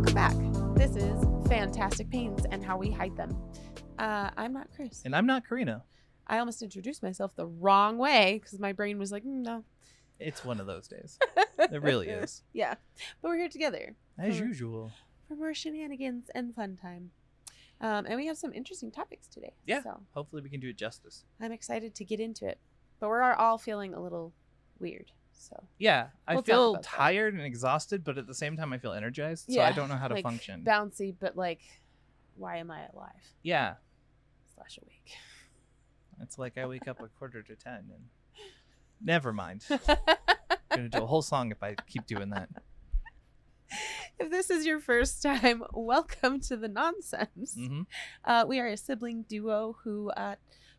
Welcome back. This is Fantastic Pains and How We Hide Them. I'm not Chris. And I'm not Karina. I almost introduced myself the wrong way because my brain was like, no. It's one of those days. It really is. Yeah. But we're here together. As usual. For more shenanigans and fun time. And we have some interesting topics today. Yeah. So Hopefully we can do it justice. I'm excited to get into it. But we're all feeling a little weird. So Yeah. I We'll talk feel about that. tired and exhausted, but at the same time I feel energized. So Yeah, I don't know how to like, function. bouncy, but like, why am I alive? Yeah. / awake. It's like I wake up 9:45 and never mind. I'm gonna do a whole song if I keep doing that. If this is your first time, welcome to the nonsense. Mm-hmm. We are a sibling duo who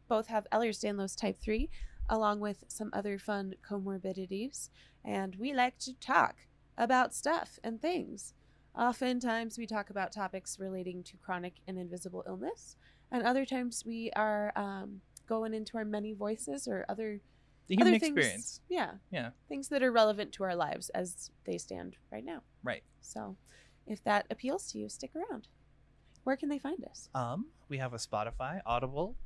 both have Ehlers-Danlos type 3, along with some other fun comorbidities, and we like to talk about stuff and things. Oftentimes we talk about topics relating to chronic and invisible illness, and other times we are going into our many voices or other The human things, experience. Yeah. Things that are relevant to our lives as they stand right now. Right. So if that appeals to you, stick around. Where can they find us? We have a Spotify, Audible,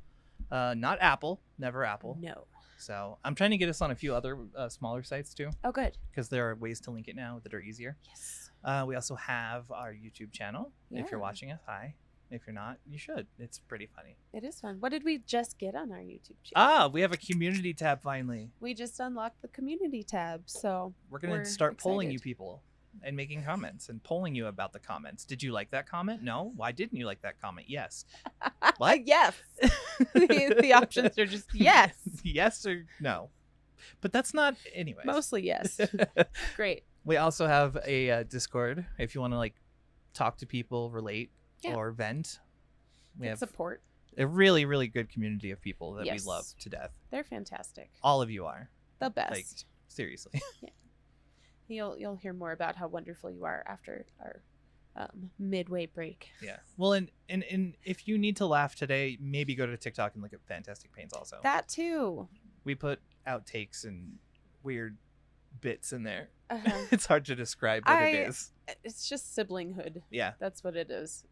not Apple, never Apple. No. So I'm trying to get us on a few other smaller sites too, Oh, good. because there are ways to link it now that are easier. Yes. We also have our YouTube channel. If Yeah. you're watching us, hi. If you're not, you should. It's pretty funny. It is fun. What did we just get on our YouTube channel? We have a community tab finally. We just unlocked the community tab, so We're going We're to start polling you excited. people and making comments and polling you about the comments. Did you like that comment? No. Why didn't you like that comment? Yes. What? yes. the options are just yes. Yes or no. But that's not anyway. Mostly yes. Great. We also have a Discord if you want to like talk to people, relate, Yeah. or vent. We Get have support. a really, really good community of people that Yes. we love to death. They're fantastic. All of you are. The best. Like, seriously. You'll hear more about how wonderful you are after our midway break. Yeah. Well, and if you need to laugh today, maybe go to TikTok and look at Fantastic Pains also. That too. We put outtakes and weird bits in there. Uh-huh. It's hard to describe what it is. It's just siblinghood. Yeah. That's what it is.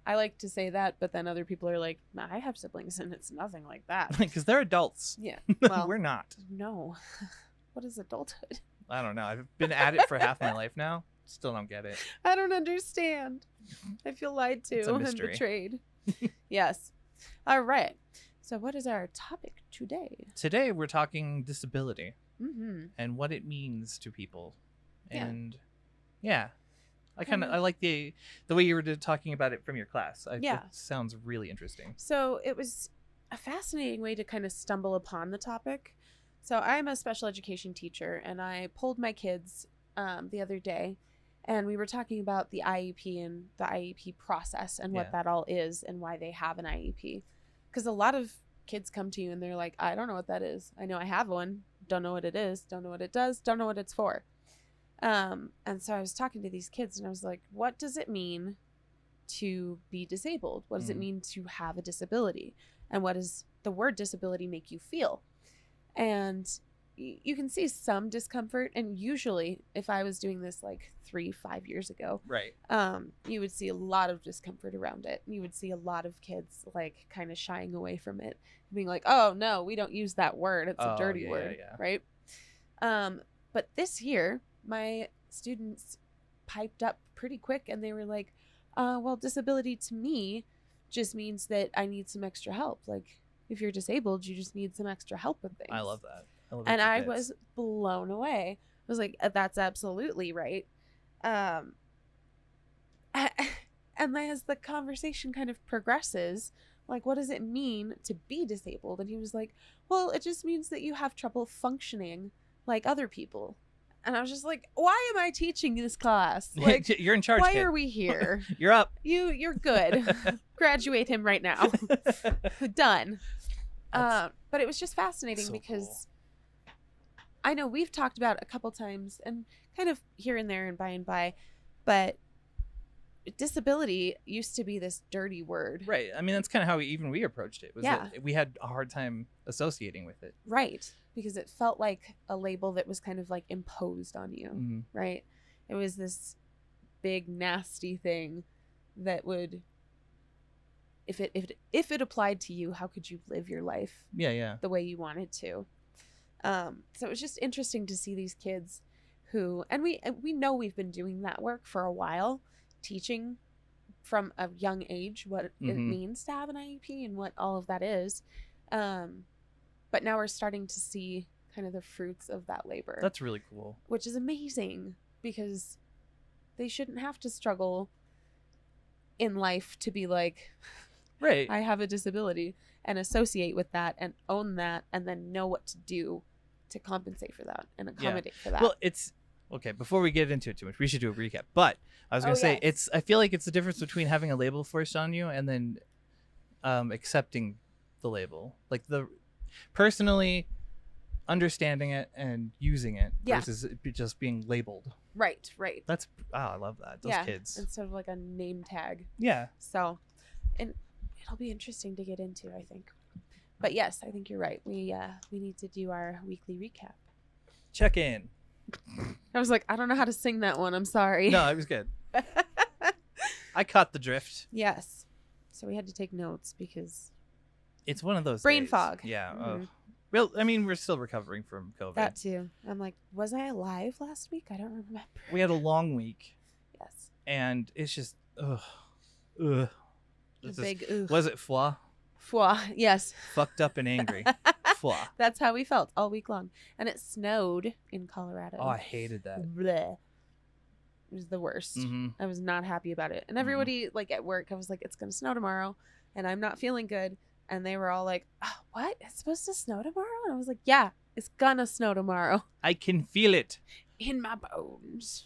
I like to say that, but then other people are like, nah, I have siblings and it's nothing like that. Because they're adults. Yeah. Well, We're not. no. What is adulthood? I don't know. I've been at it for half my life now. Still don't get it. I don't understand. I feel lied to It's a and mystery. betrayed. Yes. All right. So what is our topic today? Today we're talking disability Mm-hmm. and what it means to people. Yeah. And yeah. I like the way you were talking about it from your class. Yeah. It sounds really interesting. So it was a fascinating way to kind of stumble upon the topic. So I'm a special education teacher, and I pulled my kids the other day, and we were talking about the IEP and the IEP process and what Yeah. that all is and why they have an IEP. Because a lot of kids come to you and they're like, I don't know what that is. I know I have one. Don't know what it is. Don't know what it does. Don't know what it's for. And so I was talking to these kids and I was like, what does it mean to be disabled? What does it mean to have a disability? And what does the word disability make you feel? And you can see some discomfort. And usually if I was doing this like 3-5 years ago, Right. you would see a lot of discomfort around it. You would see a lot of kids like kind of shying away from it, being like, oh no, we don't use that word. It's a dirty word. Yeah. Right. But this year, my students piped up pretty quick and they were like, well, disability to me just means that I need some extra help. Like if you're disabled, you just need some extra help with things. I love that. And I was blown away. I was like, that's absolutely right. And as the conversation kind of progresses, like, what does it mean to be disabled? And he was like, well, it just means that you have trouble functioning like other people. And I was just like, why am I teaching this class? Like, you're in charge. why kid. are we here? You're up. You're good. Graduate him right now. Done. But it was just fascinating So because cool. I know we've talked about a couple times and kind of here and there and by, but disability used to be this dirty word. Right. I mean, that's kind of how we approached it. Was Yeah. that we had a hard time associating with it. Right. Because it felt like a label that was kind of like imposed on you. Mm-hmm. Right. It was this big nasty thing that would, if it applied to you, how could you live your life Yeah. the way you wanted to? So it was just interesting to see these kids who, and we know we've been doing that work for a while, teaching from a young age what it means to have an IEP and what all of that is. But now we're starting to see kind of the fruits of that labor. That's really cool. Which is amazing, because they shouldn't have to struggle in life to be like, right, I have a disability, and associate with that and own that and then know what to do to compensate for that and accommodate for that. Well, it's okay. Before we get into it too much, we should do a recap. But I was going to say, I feel like it's the difference between having a label forced on you and then accepting the label. Like personally understanding it and using it versus it just being labeled. Right. That's, I love that. Those kids. Instead of like a name tag. Yeah. So, and it'll be interesting to get into, I think. But yes, I think you're right. We need to do our weekly recap. Check in. I was like, I don't know how to sing that one. I'm sorry. No, it was good. I caught the drift. Yes. So we had to take notes because it's one of those brain days. fog. Yeah. Well, I mean, we're still recovering from COVID. That too. I'm like, was I alive last week? I don't remember. We had a long week. Yes. And it's just, ugh. Big ugh. Was it foie? Foie, yes. Fucked up and angry. Foie. That's how we felt all week long. And it snowed in Colorado. Oh, I hated that. Blech. It was the worst. I was not happy about it. And everybody, like at work, I was like, it's going to snow tomorrow. And I'm not feeling good. And they were all like, oh, what? It's supposed to snow tomorrow? And I was like, yeah, it's going to snow tomorrow. I can feel it. In my bones.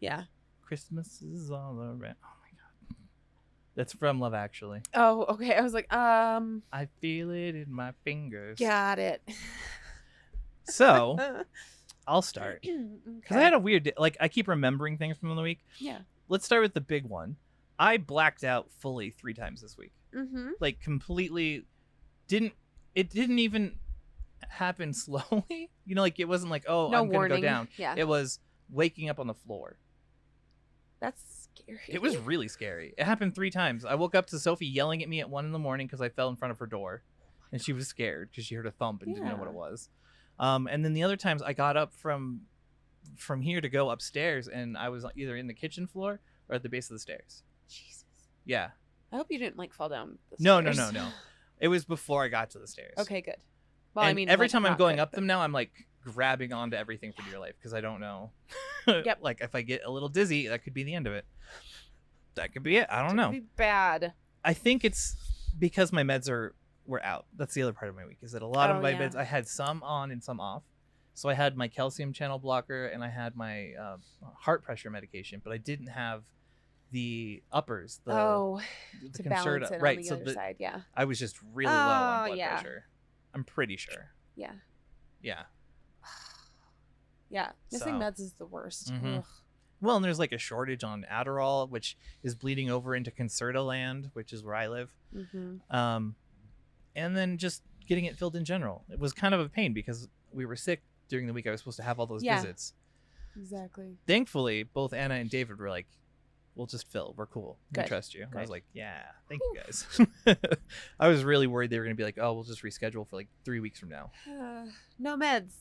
Yeah. Christmas is all around. Oh, my God. That's from Love Actually. Oh, okay. I was like, I feel it in my fingers. Got it. So, I'll start. Because I had a weird day. Like, I keep remembering things from the week. Yeah. Let's start with the big one. I blacked out fully 3 times this week. Like, completely didn't even happen slowly. You know, like, it wasn't like, oh, no I'm going to warning. go down. Yeah. It was waking up on the floor. That's scary. It was really scary. It happened 3 times. I woke up to Sophie yelling at me at 1 a.m. because I fell in front of her door. And she was scared because she heard a thump and didn't know what it was. And then the other times I got up from here to go upstairs, and I was either in the kitchen floor or at the base of the stairs. Jesus. Yeah. I hope you didn't like fall down the No. stairs. It was before I got to the stairs. Okay, good. Well, and I mean, every like, time I'm not going good, up them now, I'm like grabbing onto everything for dear life because I don't know. Yep. Like if I get a little dizzy, that could be the end of it. That could be it. I don't know. Be bad. I think it's because my meds were out. That's the other part of my week. Is that a lot of my meds I had some on and some off. So I had my calcium channel blocker and I had my heart pressure medication, but I didn't have the uppers. The to balance it right, on the so other side. Yeah. I was just really low on blood yeah. pressure. I'm pretty sure. Yeah. Yeah. Yeah. Missing So. meds is the worst. Mhm. Well, and there's like a shortage on Adderall, which is bleeding over into Concerta land, which is where I live. And then just getting it filled in general. It was kind of a pain because we were sick during the week. I was supposed to have all those visits. Exactly. Thankfully, both Anna and David were like, we'll just fill. We're cool. We Good. trust you. Good. I was like, yeah, thank you guys. I was really worried they were going to be like, oh, we'll just reschedule for like 3 weeks from now. No meds.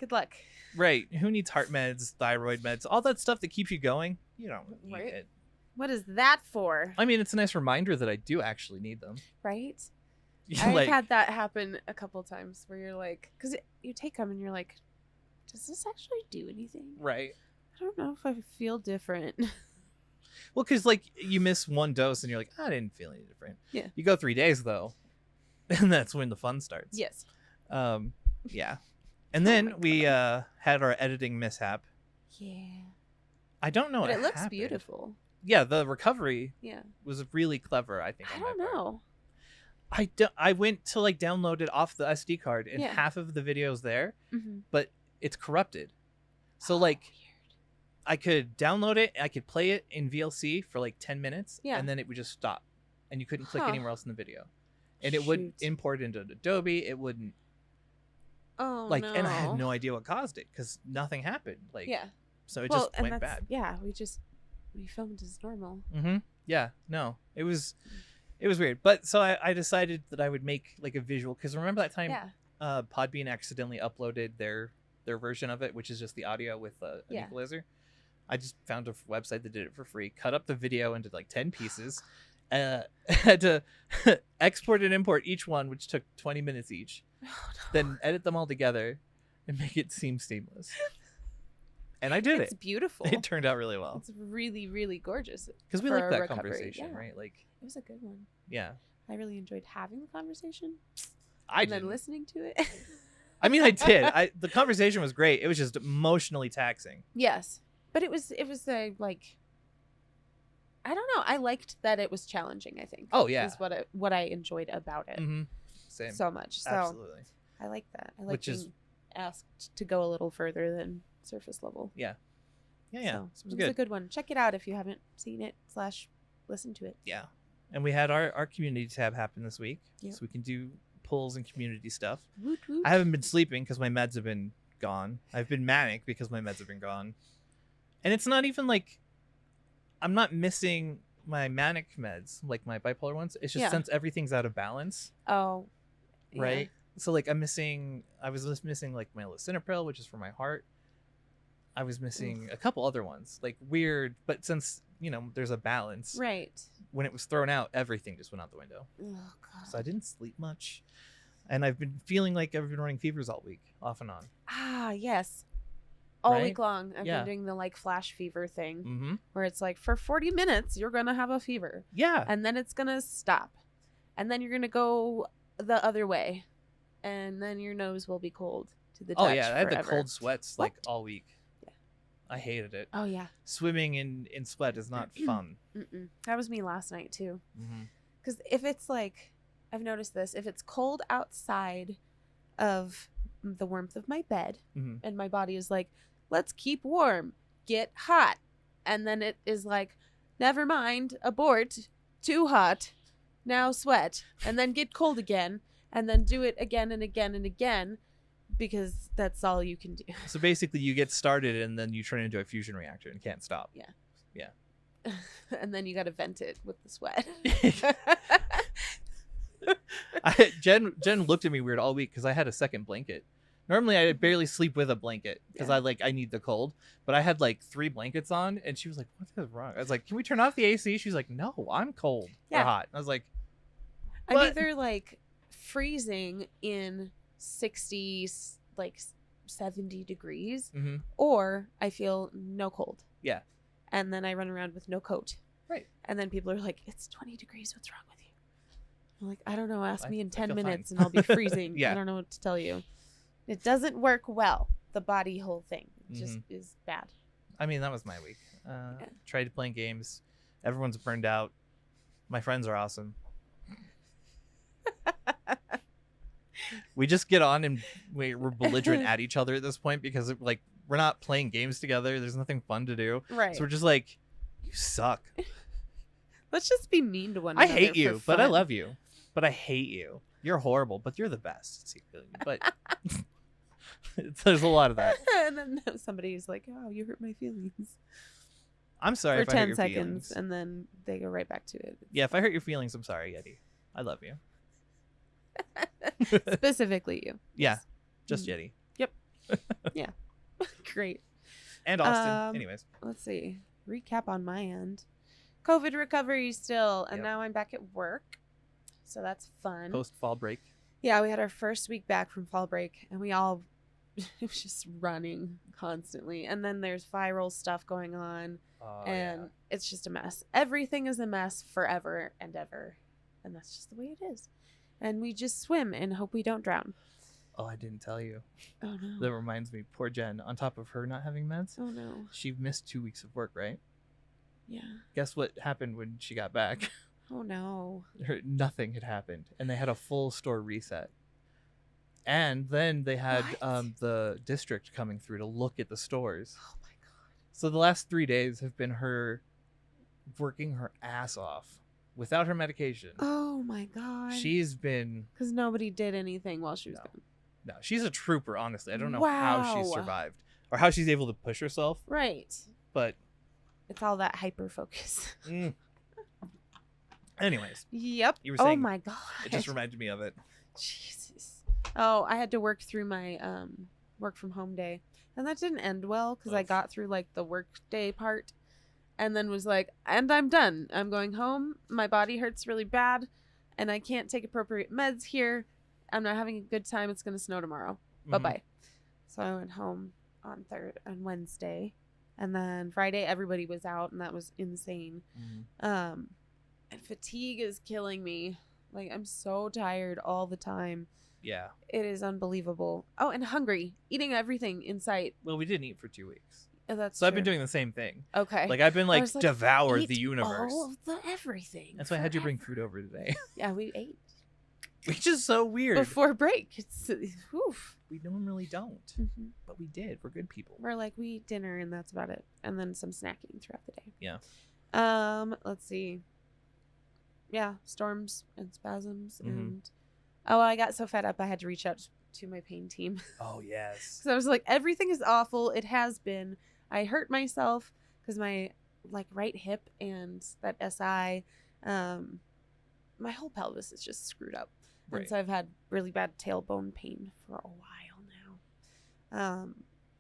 Good luck. Right. Who needs heart meds, thyroid meds, all that stuff that keeps you going? You don't need it. What is that for? I mean, it's a nice reminder that I do actually need them. Right? I've I've had that happen a couple times where you're like, because you take them and you're like, does this actually do anything? Right. I don't know if I feel different. Well, because like you miss one dose and you're like, I didn't feel any different. Yeah. You go 3 days though, and that's when the fun starts. Yes. Yeah. And then we had our editing mishap. Yeah. I don't know. But what it looks happened. beautiful. Yeah, the recovery Yeah. was really clever, I think. I on my don't part. know. I went to like download it off the SD card, and Yeah. half of the video's there, Mm-hmm. but it's corrupted. So like, weird. I could download it, I could play it in VLC for like 10 minutes, Yeah. and then it would just stop, and you couldn't click Huh. anywhere else in the video, and it wouldn't Shoot. import into Adobe. It wouldn't Oh, like, no. and I had no idea what caused it because nothing happened. Like, Yeah. so it Well, just and went that's- bad. Yeah, we just What he filmed is normal. Yeah, no, it was weird. But so I decided that I would make like a visual, because remember that time Podbean accidentally uploaded their version of it, which is just the audio with an equalizer. I just found a website that did it for free, cut up the video into like 10 pieces, had to export and import each one, which took 20 minutes each, then edit them all together and make it seem seamless. And I did It's beautiful. It turned out really well. It's really, really gorgeous. Because we like that conversation, right? Like, it was a good one. Yeah. I really enjoyed having the conversation. Then listening to it. I mean, I did. The conversation was great. It was just emotionally taxing. Yes. But it was like, I don't know. I liked that it was challenging, I think. Oh, yeah. Is what I enjoyed about it. Mm-hmm. Same. So much. So absolutely. I like that. I like being asked to go a little further than surface level. Yeah. Yeah. So it was a good one. Check it out if you haven't seen it / listen to it. Yeah. And we had our community tab happen this week. Yep. So we can do polls and community stuff. Woot, woot. I haven't been sleeping because my meds have been gone. I've been manic because my meds have been gone. And it's not even like I'm not missing my manic meds, like my bipolar ones. It's just since everything's out of balance. Oh. Right? So like I was just missing like my lisinopril, which is for my heart. I was missing a couple other ones, like weird, but since, there's a balance. Right. When it was thrown out, everything just went out the window. Oh, God. So I didn't sleep much. And I've been feeling like I've been running fevers all week, off and on. Ah, yes. All week long. I've been doing the like flash fever thing where it's like for 40 minutes, you're going to have a fever. Yeah. And then it's going to stop. And then you're going to go the other way. And then your nose will be cold to the touch. Oh, yeah. I had the cold sweats like all week. Yeah. I hated it. Oh, yeah. Swimming in sweat is not fun. That was me last night, too. Because if it's like, I've noticed this, if it's cold outside of the warmth of my bed and my body is like, let's keep warm, get hot. And then it is like, never mind, abort, too hot, now sweat, and then get cold again, and then do it again and again and again, because that's all you can do. So basically you get started and then you turn into a fusion reactor and can't stop. Yeah. Yeah. And then you got to vent it with the sweat. Jen looked at me weird all week because I had a second blanket. Normally I barely sleep with a blanket because I need the cold, but I had like 3 blankets on and she was like, what is wrong? I was like, can we turn off the AC? She's like, no, I'm cold or hot. And I was like, I'm either like freezing in 60, like 70 degrees or I feel no cold. Yeah. And then I run around with no coat. Right. And then people are like, it's 20 degrees. What's wrong with you? I'm like, I don't know. Ask me in 10 minutes and I'll be freezing. I don't know what to tell you. It doesn't work well. The body whole thing just is bad. I mean, that was my week. Tried playing games. Everyone's burned out. My friends are awesome. We just get on and we're belligerent at each other at this point because like we're not playing games together. There's nothing fun to do. Right. So we're just like, you suck. Let's just be mean to one another. I hate you, but I love you. But I hate you. You're horrible, but you're the best. But there's a lot of that. And then somebody's like, oh, you hurt my feelings. I'm sorry for if I hurt 10 your seconds, feelings. and then they go right back to it. Yeah, if I hurt your feelings, I'm sorry, Yeti. I love you. Specifically you. Yeah, just Yeti. Yep. Yeah. Great. And Austin. Anyways. Let's see. Recap on my end. COVID recovery still, and now I'm back at work. So that's fun. Post fall break. Yeah, we had our first week back from fall break, and we all, it was just running constantly. And then there's viral stuff going on, and it's just a mess. Everything is a mess forever and ever, and that's just the way it is. And we just swim and hope we don't drown. Oh, I didn't tell you. Oh, no. That reminds me, poor Jen, on top of her not having meds. Oh, no. She missed 2 weeks of work, right? Yeah. Guess what happened when she got back? Oh, no. Nothing had happened, and they had a full store reset. And then they had the district coming through to look at the stores. Oh, my God. So the last 3 days have been her working her ass off without her medication. Oh, my God. She's been... Because nobody did anything while she was gone. No, she's a trooper, honestly. I don't know how she survived or how she's able to push herself. Right. But It's all that hyper focus. Anyways. Yep. You were saying, oh my God. It just reminded me of it. Jesus. Oh, I had to work through my work from home day. And that didn't end well because I got through like the work day part and then was like, and I'm done. I'm going home. My body hurts really bad and I can't take appropriate meds here. I'm not having a good time. It's going to snow tomorrow. Bye-bye. So I went home on Wednesday. And then Friday, everybody was out and that was insane. And fatigue is killing me. Like, I'm so tired all the time. Yeah. It is unbelievable. Oh, and hungry. Eating everything in sight. Well, we didn't eat for 2 weeks. Oh, that's so true. I've been doing the same thing. Okay. Like, I've been like, devour eat the universe. all of the everything. That's why I had you bring food over today. Yeah, we ate. Which is so weird. Before break. It's, oof. We normally don't. But we did. We're good people. We're like, we eat dinner and that's about it. And then some snacking throughout the day. Yeah. Let's see. Yeah, storms and spasms and I got so fed up I had to reach out to my pain team. Oh yes. So I was like, everything is awful. It has been. I hurt myself because my like right hip and that SI, my whole pelvis is just screwed up. Right. And so I've had really bad tailbone pain for a while now.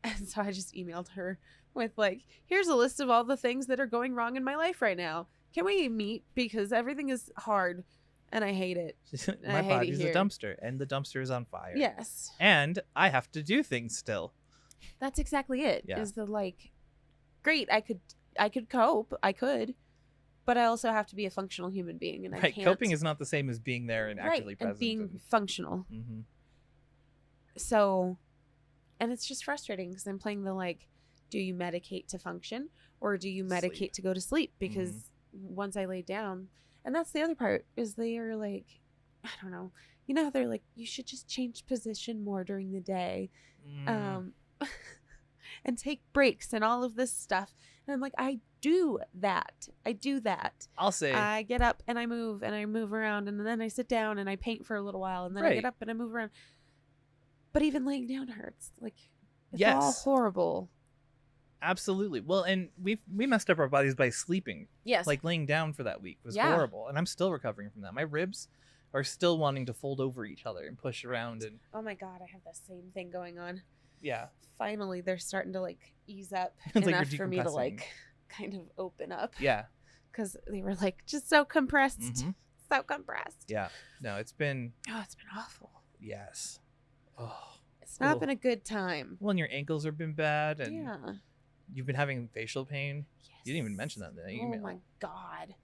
And so I just emailed her with like, here's a list of all the things that are going wrong in my life right now. Can we meet? Because everything is hard and I hate it. My body's a dumpster and the dumpster is on fire. Yes. And I have to do things still. That's exactly it. Yeah. Is the like, great, I could cope. I could. But I also have to be a functional human being and I can't. Coping is not the same as being there and actively present. And being functional. So, and it's just frustrating because I'm playing the like, do you medicate to function or do you medicate to go to sleep? Because once I lay down, and that's the other part is they are like, I don't know, you know how they're like, you should just change position more during the day, and take breaks and all of this stuff. And I'm like, I do that. I'll say I get up and I move around and then I sit down and I paint for a little while and then I get up and I move around. But even laying down hurts. Like, it's all horrible. Absolutely. Well, and we messed up our bodies by sleeping. Yes. Like laying down for that week was horrible. And I'm still recovering from that. My ribs are still wanting to fold over each other and push around. And oh my God, I have the same thing going on. Yeah. Finally, they're starting to like ease up It's enough like for me to like kind of open up. Yeah. Because they were like just so compressed. So compressed. Yeah. No, it's been awful. Yes. Oh. It's not been a good time. Well, and your ankles have been bad and yeah. You've been having facial pain? Yes. You didn't even mention that in the email. Oh my God.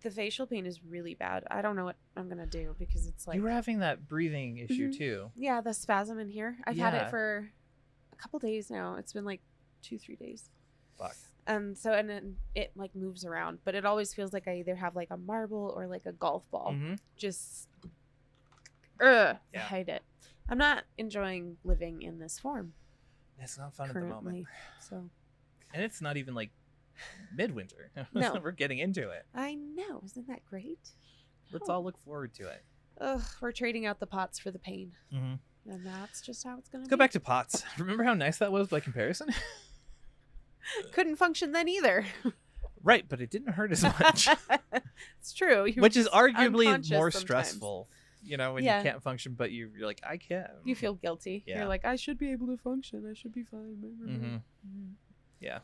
The facial pain is really bad. I don't know what I'm going to do because it's like... You were having that breathing issue too. Yeah, the spasm in here. I've had it for a couple days now. It's been like 2-3 days. Fuck. And then it like moves around, but it always feels like I either have like a marble or like a golf ball. Just... I hate it. I'm not enjoying living in this form. It's not fun currently, at the moment. So... And it's not even like midwinter. No. We're getting into it. I know. Isn't that great? Let's all look forward to it. Ugh, we're trading out the pots for the pain. And that's just how it's going to be. Go back to pots. Remember how nice that was by comparison? Couldn't function then either. Right, but it didn't hurt as much. It's true. Which is arguably more stressful. You know, when you can't function, but you're like, I can. You feel guilty. Yeah. You're like, I should be able to function. I should be fine. Yeah.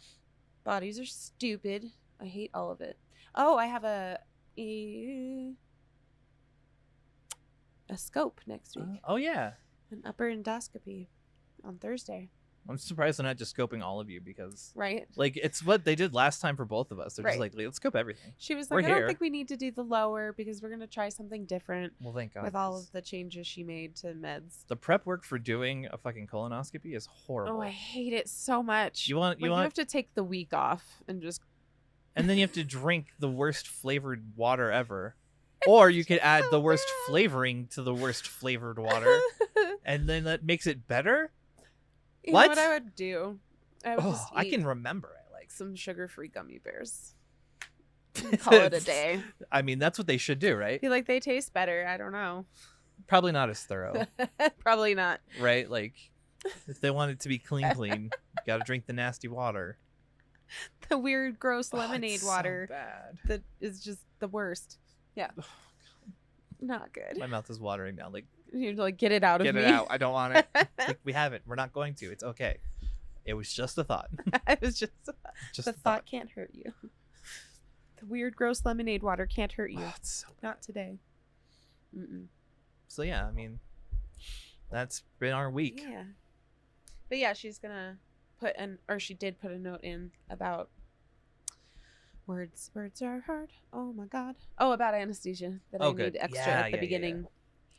Bodies are stupid. I hate all of it. Oh, I have a scope next week. Oh, yeah. An upper endoscopy on Thursday. I'm surprised they're not just scoping all of you because, right? Like, it's what they did last time for both of us. They're just like, let's scope everything. She was like, I don't think we need to do the lower because we're going to try something different. Well, thank God. With all of the changes she made to meds. The prep work for doing a fucking colonoscopy is horrible. Oh, I hate it so much. You have to take the week off and just... And then you have to drink the worst flavored water ever. Or you could add the worst flavoring to the worst flavored water. And then that makes it better? You know what I would do? I would just I can remember it. Like some sugar-free gummy bears. Call it a day. I mean, that's what they should do, right? I feel like they taste better. I don't know. Probably not as thorough. Probably not. Right? Like, if they want it to be clean, you got to drink the nasty water. The weird, gross lemonade it's water so bad. that is just the worst. Yeah. Not good. My mouth is watering now. Like, You're like, get it out of me. get it out. I don't want it. Like, we haven't. We're not going to. It's okay. It was just a thought. It was just Just the a thought can't hurt you. The weird, gross lemonade water can't hurt you. Oh, it's so Not today. Mm-mm. So yeah, I mean, that's been our week. Yeah. But yeah, she's gonna she did put a note in about words are hard. Oh my god. Oh, about anesthesia that I Good. need extra Yeah, at the beginning,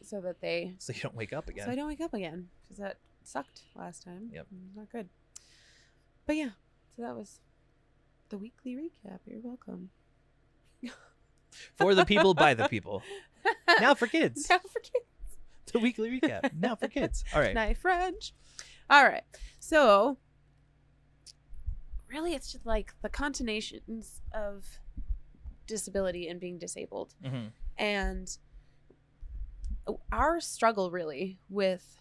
so that So you don't wake up again. so I don't wake up again, because that sucked last time. Yep. Not good. But yeah, so that was the weekly recap. You're welcome. For the people, by the people. Now for kids. Now for kids. The weekly recap. Now for kids. All right. Night French. All right. So really, it's just like the connotations of disability and being disabled, Mm-hmm. and our struggle really with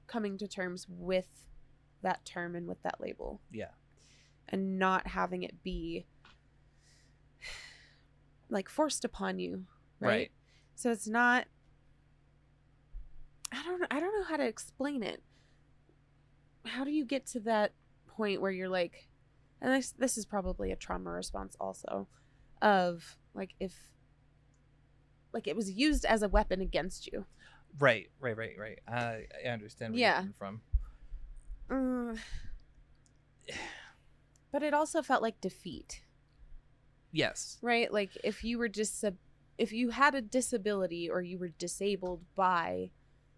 coming to terms with that term and with that label. Yeah. And not having it be like forced upon you, right? So it's not, I don't know how to explain it. How do you get to that point where you're like, and this is probably a trauma response also, of like, if like it was used as a weapon against you. Right. I understand where you're coming from. But it also felt like defeat. Yes. Right? Like if you were if you had a disability or you were disabled by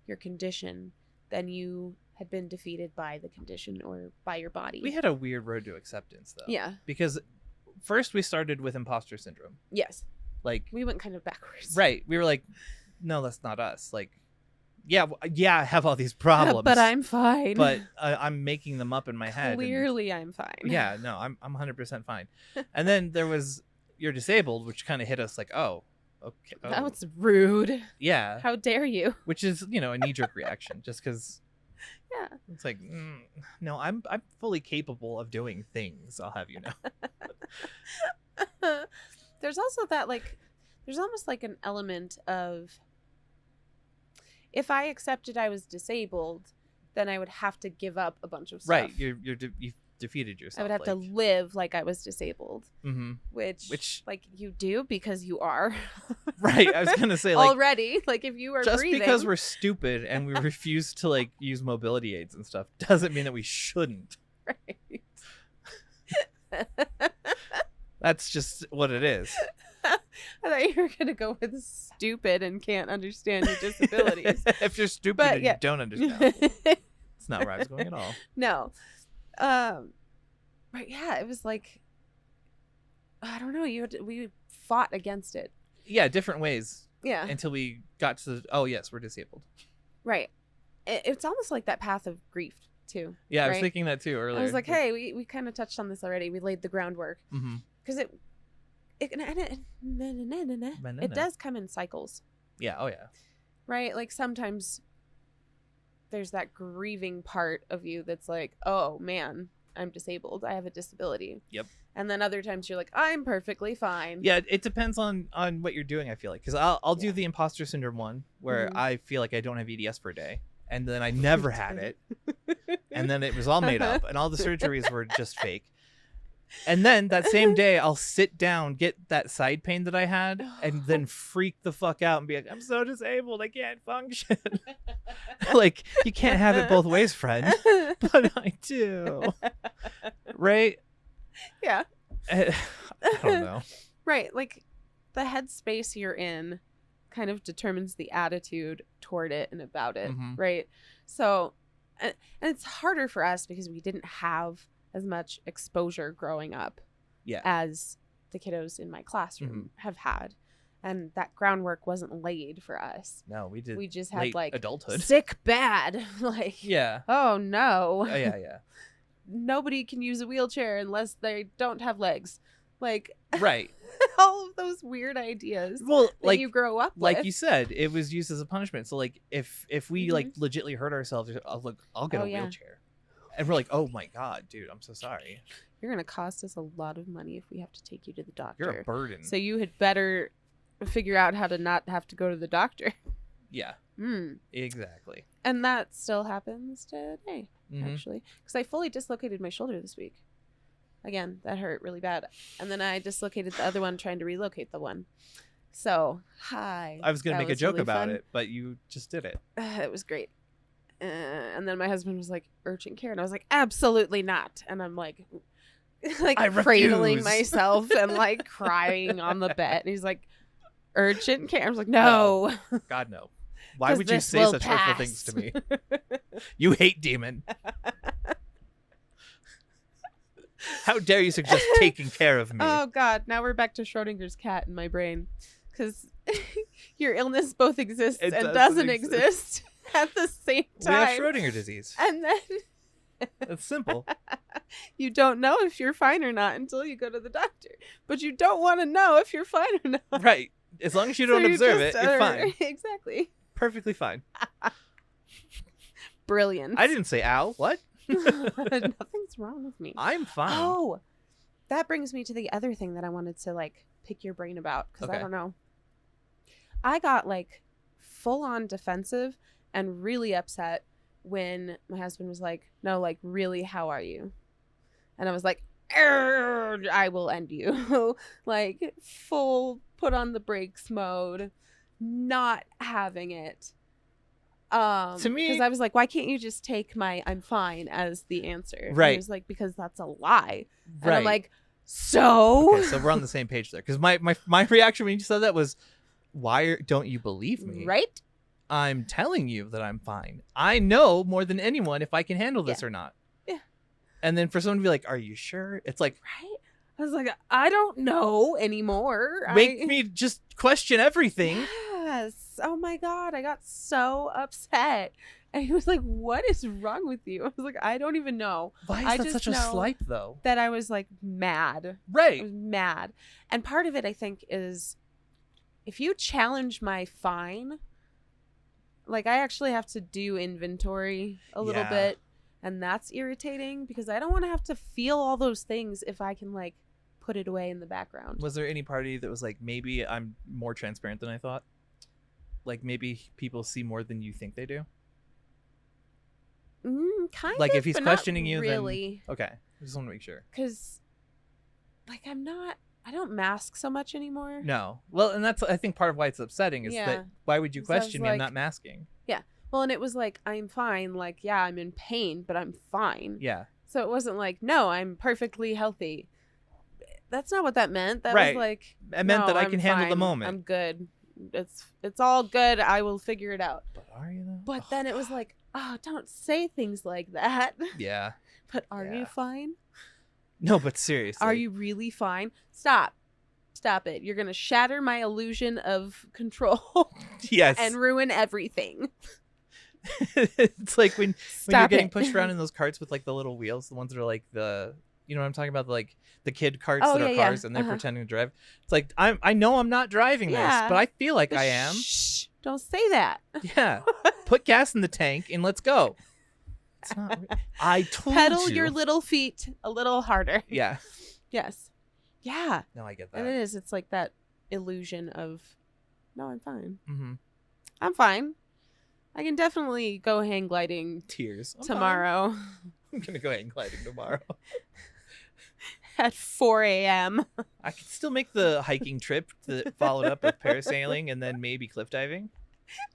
your condition, then you had been defeated by the condition or by your body. We had a weird road to acceptance, though. Yeah. Because first we started with imposter syndrome. Yes. Like, we went kind of backwards. right. We were like, no, that's not us. Like, yeah, I have all these problems. But I'm fine. But I'm making them up in my head. Clearly, I'm fine. Yeah, no, I'm 100% fine. And then there was you're disabled, which kind of hit us like, oh, okay. Oh. That was rude. Yeah. How dare you? Which is, a knee-jerk reaction, just because. Yeah. It's like, no, I'm fully capable of doing things. I'll have you know. There's also that, like, there's almost like an element of, if I accepted I was disabled, then I would have to give up a bunch of stuff. Right. You've defeated yourself. I would have to live like I was disabled. Mm-hmm. Which like you do because you are. Right. I was gonna say, like, already, like, if you are just breathing, because we're stupid and we refuse to like use mobility aids and stuff doesn't mean that we shouldn't. Right. That's just what it is. I thought you were gonna go with stupid and can't understand your disabilities. If you're stupid and you don't understand, it's not where I was going at all. No. But yeah, it was like, I don't know. We fought against it. Yeah, different ways. Yeah. Until we got to oh yes, we're disabled. Right. It's almost like that path of grief too. Yeah, right? I was thinking that too earlier. I was like, hey, we kind of touched on this already. We laid the groundwork because it does come in cycles. Yeah. Oh yeah. Right. Like sometimes there's that grieving part of you that's like, oh man, I'm disabled. I have a disability. Yep. And then other times you're like, I'm perfectly fine. Yeah, it depends on what you're doing, I feel like. Because I'll do the imposter syndrome one where I feel like I don't have EDS for a day. And then I never had it. And then it was all made up. And all the surgeries were just fake. And then that same day, I'll sit down, get that side pain that I had, and then freak the fuck out and be like, I'm so disabled. I can't function. Like, you can't have it both ways, friend. But I do. Right? Yeah. I don't know. Right. Like, the headspace you're in kind of determines the attitude toward it and about it. Right? So, and it's harder for us because we didn't have as much exposure growing up as the kiddos in my classroom have had. And that groundwork wasn't laid for us. No, we did. We just had like adulthood. Sick bad. Like, oh no. Oh, yeah. Nobody can use a wheelchair unless they don't have legs. Like, right. All of those weird ideas. Well, like you grow up with. Like you said, it was used as a punishment. So like if we like legitly hurt ourselves, I'll get a wheelchair. And we're like, oh my God, dude, I'm so sorry. You're going to cost us a lot of money if we have to take you to the doctor. You're a burden. So you had better figure out how to not have to go to the doctor. Yeah. Exactly. And that still happens today, actually. Because I fully dislocated my shoulder this week. Again, that hurt really bad. And then I dislocated the other one trying to relocate the one. So, hi. I was going to make a joke really about it, but you just did it. It was great. And then my husband was like, urgent care. And I was like, absolutely not. And I'm like cradling myself and like crying on the bed. And he's like, urgent care. I was like, no. God, no. Why would you say such hurtful things to me? You hate demon. How dare you suggest taking care of me? Oh, God. Now we're back to Schrodinger's cat in my brain. Because your illness both exists and doesn't exist at the same time. We have Schrodinger disease. And then... It's simple. You don't know if you're fine or not until you go to the doctor. But you don't want to know if you're fine or not. Right. As long as you don't observe it, you're fine. Exactly. Perfectly fine. Brilliant. I didn't say ow. What? Nothing's wrong with me. I'm fine. Oh, that brings me to the other thing that I wanted to like pick your brain about because I don't know. I got like full on defensive and really upset when my husband was like, no, like really, how are you? And I was like, I will end you. Like full put on the brakes mode, not having it. To me, because I was like, why can't you just take my I'm fine as the answer? Right. And he was like, because that's a lie. And I'm like, so? Okay, so we're on the same page there. Because my reaction when you said that was, why don't you believe me? Right? I'm telling you that I'm fine. I know more than anyone if I can handle this or not. Yeah. And then for someone to be like, are you sure? It's like, right? I was like, I don't know anymore. Make me just question everything. Yes. Oh my God. I got so upset. And he was like, what is wrong with you? I was like, I don't even know. Why is that such a slight though? That I was like mad. Right. I was mad. And part of it, I think, is if you challenge my fine, like I actually have to do inventory a little bit. And that's irritating because I don't want to have to feel all those things if I can like put it away in the background. Was there any party that was like, maybe I'm more transparent than I thought? Like maybe people see more than you think they do? Kind like of, if he's questioning you, really. Then okay. I just want to make sure. Because like I don't mask so much anymore. No. Well, and that's I think part of why it's upsetting is that why would you question me? I'm not masking. Yeah. Well, and it was like, I'm fine. Like, yeah, I'm in pain, but I'm fine. Yeah. So it wasn't like, no, I'm perfectly healthy. That's not what that meant. That was like, it meant that I can handle the moment. I'm good. It's all good. I will figure it out. But are you though? But then it was like, oh, don't say things like that. Yeah. But are you fine? No, but seriously. Are you really fine? Stop it. You're going to shatter my illusion of control. Yes. And ruin everything. It's like when you're getting pushed around in those carts with like the little wheels, the ones that are like the, you know what I'm talking about, like the kid carts that are cars and they're pretending to drive. It's like I know I'm not driving this, but I feel like I am. Shh, don't say that. Yeah, put gas in the tank and let's go. It's not. I told Pedal you. your little feet a little harder. Yeah. Yes. Yeah. No, I get that. And it is. It's like that illusion of, no, I'm fine. Mm-hmm. I'm fine. I can definitely go hang gliding tomorrow. I'm going to go hang gliding tomorrow. At 4 a.m. I could still make the hiking trip that followed up with parasailing and then maybe cliff diving.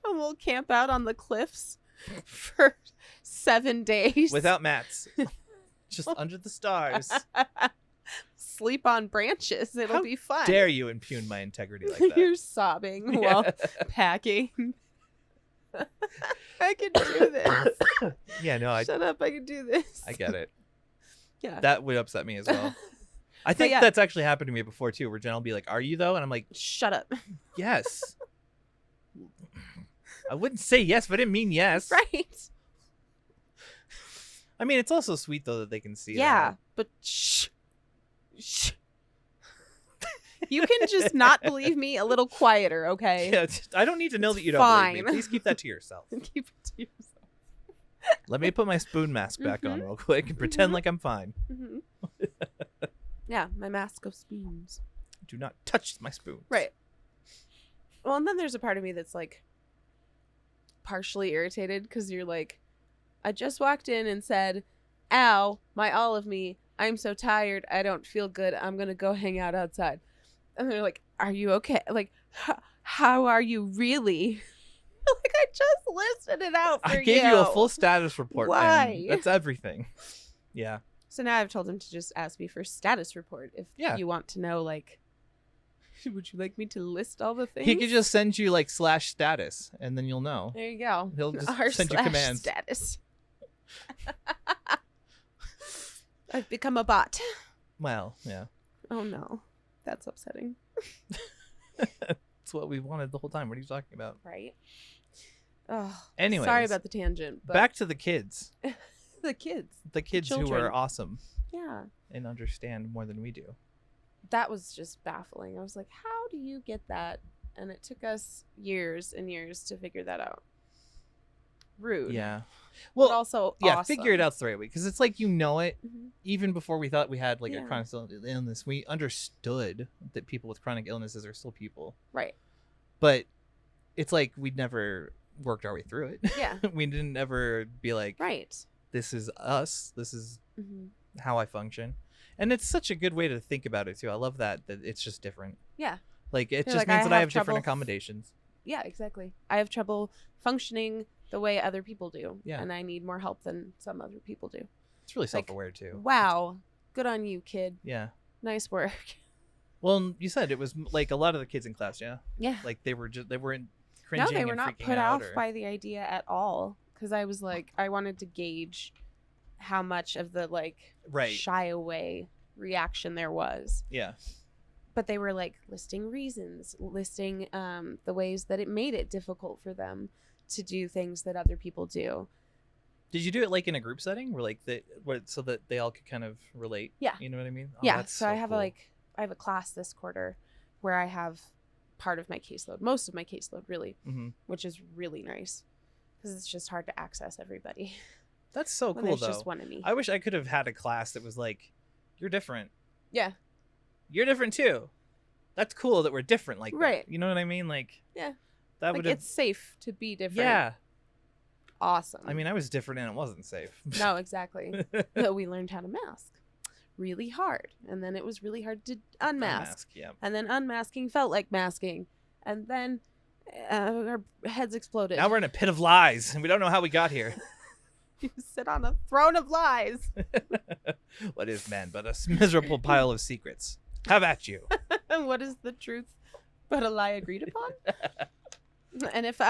And we'll camp out on the cliffs for 7 days. Without mats. Just under the stars. Sleep on branches. It'll be fun. How dare you impugn my integrity like that? You're sobbing while packing. I can do this. Yeah, no, Shut up, I can do this. I get it. Yeah. That would upset me as well. I think that's actually happened to me before too, where Jen will be like, are you though? And I'm like, shut up. Yes. I wouldn't say yes, but I didn't mean yes. Right. I mean, it's also sweet though that they can see that. But shh. Shh. You can just not believe me a little quieter, okay? Yeah, I don't need to know that you don't believe me. Please keep that to yourself. Keep it to yourself. Let me put my spoon mask back on real quick and pretend like I'm fine. Yeah, my mask of spoons. Do not touch my spoons. Right. Well, and then there's a part of me that's like partially irritated because you're like, I just walked in and said, ow, my all of me. I'm so tired. I don't feel good. I'm going to go hang out outside. And they're like, are you okay? Like, how are you really? Like, I just listed it out for you. I gave you a full status report. Why? Man. That's everything. Yeah. So now I've told him to just ask me for a status report if you want to know, like, would you like me to list all the things? He could just send you like /status and then you'll know. There you go. He'll just send you commands. Status. I've become a bot. Well, yeah. Oh no. That's upsetting. That's what we wanted the whole time. What are you talking about? Right. Oh, anyways, sorry about the tangent. But back to the kids. The kids who are awesome. Yeah. And understand more than we do. That was just baffling. I was like, how do you get that? And it took us years and years to figure that out. Rude. Yeah. Well, but also awesome. Figure it out the right way. Because it's like, you know it. Mm-hmm. Even before we thought we had like a chronic illness, we understood that people with chronic illnesses are still people. Right. But it's like we'd never worked our way through it. Yeah. We didn't ever be like, right. This is us. This is how I function. And it's such a good way to think about it too. I love that it's just different. Yeah. Like it just means that I have different accommodations. Yeah, exactly. I have trouble functioning the way other people do. Yeah. And I need more help than some other people do. It's really self-aware too. Wow. Good on you, kid. Yeah. Nice work. Well, you said it was like a lot of the kids in class, yeah? Yeah. Like they weren't cringing. No, they were and not freaking put out off by the idea at all. Because I was like, I wanted to gauge how much of the like shy away reaction there was. Yeah. But they were like listing reasons, listing the ways that it made it difficult for them to do things that other people do. Did you do it like in a group setting where like so that they all could kind of relate? Yeah. You know what I mean? Oh, yeah. So I have cool. I have a class this quarter where I have part of my caseload, most of my caseload really, which is really nice because it's just hard to access everybody. That's so cool there's though. Just one of me. I wish I could have had a class that was like, you're different. Yeah. You're different too. That's cool that we're different like right. that. You know what I mean? Like, yeah. That like would it's safe to be different. Yeah. Awesome. I mean, I was different and it wasn't safe. No, exactly. But we learned how to mask really hard. And then it was really hard to unmask. Yeah. And then unmasking felt like masking. And then our heads exploded. Now we're in a pit of lies and we don't know how we got here. You sit on a throne of lies. What is man but a miserable pile of secrets? Have at you. What is the truth but a lie agreed upon? And if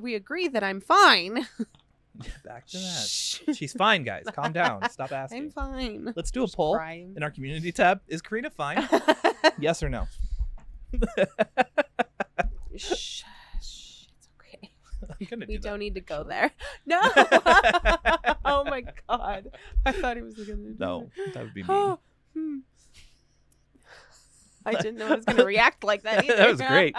we agree that I'm fine. Back to that. She's fine, guys. Calm down. Stop asking. I'm fine. Let's do a poll in our community tab. Is Karina fine? Yes or no? Shh. It's okay. We don't need to go there. No. Oh my God. I thought he was going to do No, that would be mean. I didn't know I was going to react like that either. That was great.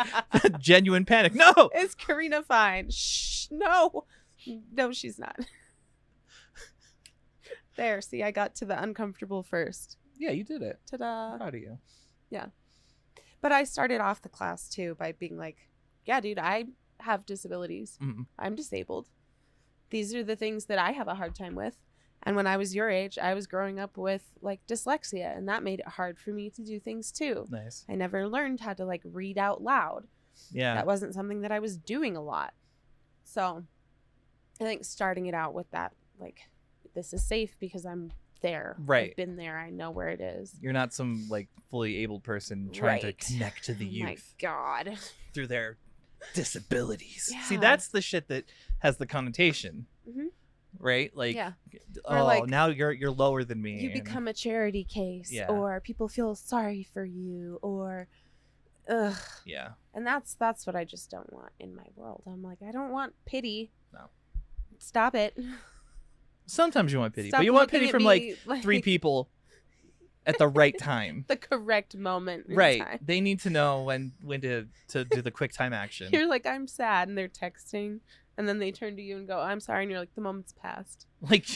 Genuine panic. No. Is Karina fine? Shh. No. No, she's not. There. See, I got to the uncomfortable first. Yeah, you did it. Ta-da. I'm proud of you. Yeah. But I started off the class too by being like, yeah, dude, I have disabilities. I'm disabled. These are the things that I have a hard time with. And when I was your age, I was growing up with like dyslexia, and that made it hard for me to do things too. Nice. I never learned how to like read out loud. Yeah. That wasn't something that I was doing a lot. So I think starting it out with that, like, this is safe because I'm there. Right. I've been there. I know where it is. You're not some like fully able person trying to connect to the youth. My God. Through their disabilities. Yeah. See, that's the shit that has the connotation. Right? Like, or oh, like, now you're lower than me. You become a charity case, or people feel sorry for you, or ugh. Yeah. And that's what I just don't want in my world. I'm like, I don't want pity. No. Stop it. Sometimes you want pity, Stop but you want pity at from me, like 3 people at the right time. The correct moment. Right. Time. They need to know when to do the quick time action. You're like, I'm sad, and they're texting. And then they turn to you and go, I'm sorry. And you're like, the moment's passed. Like,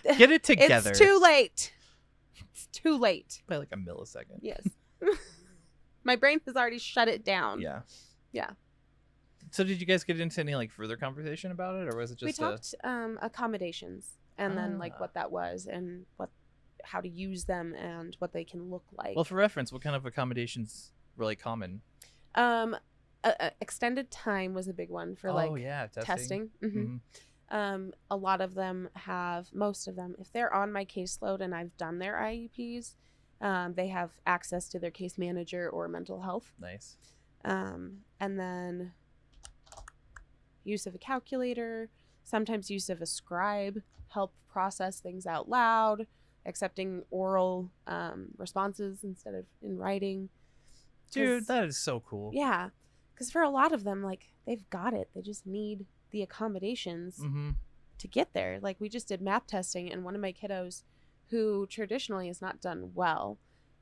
get it together. It's too late. It's too late. By like a millisecond. Yes. My brain has already shut it down. Yeah. Yeah. So did you guys get into any like further conversation about it, or was it just we talked accommodations and then like Ah. what that was and how to use them and what they can look like. Well, for reference, what kind of accommodations were like common? Extended time was a big one for testing. A lot of them most of them, if they're on my caseload and I've done their IEPs, they have access to their case manager or mental health. Nice. And then use of a calculator, sometimes use of a scribe, help process things out loud, accepting oral responses instead of in writing. Dude, that is so cool. Yeah. Because for a lot of them, like, they've got it. They just need the accommodations to get there. Like, we just did math testing, and one of my kiddos who traditionally has not done well,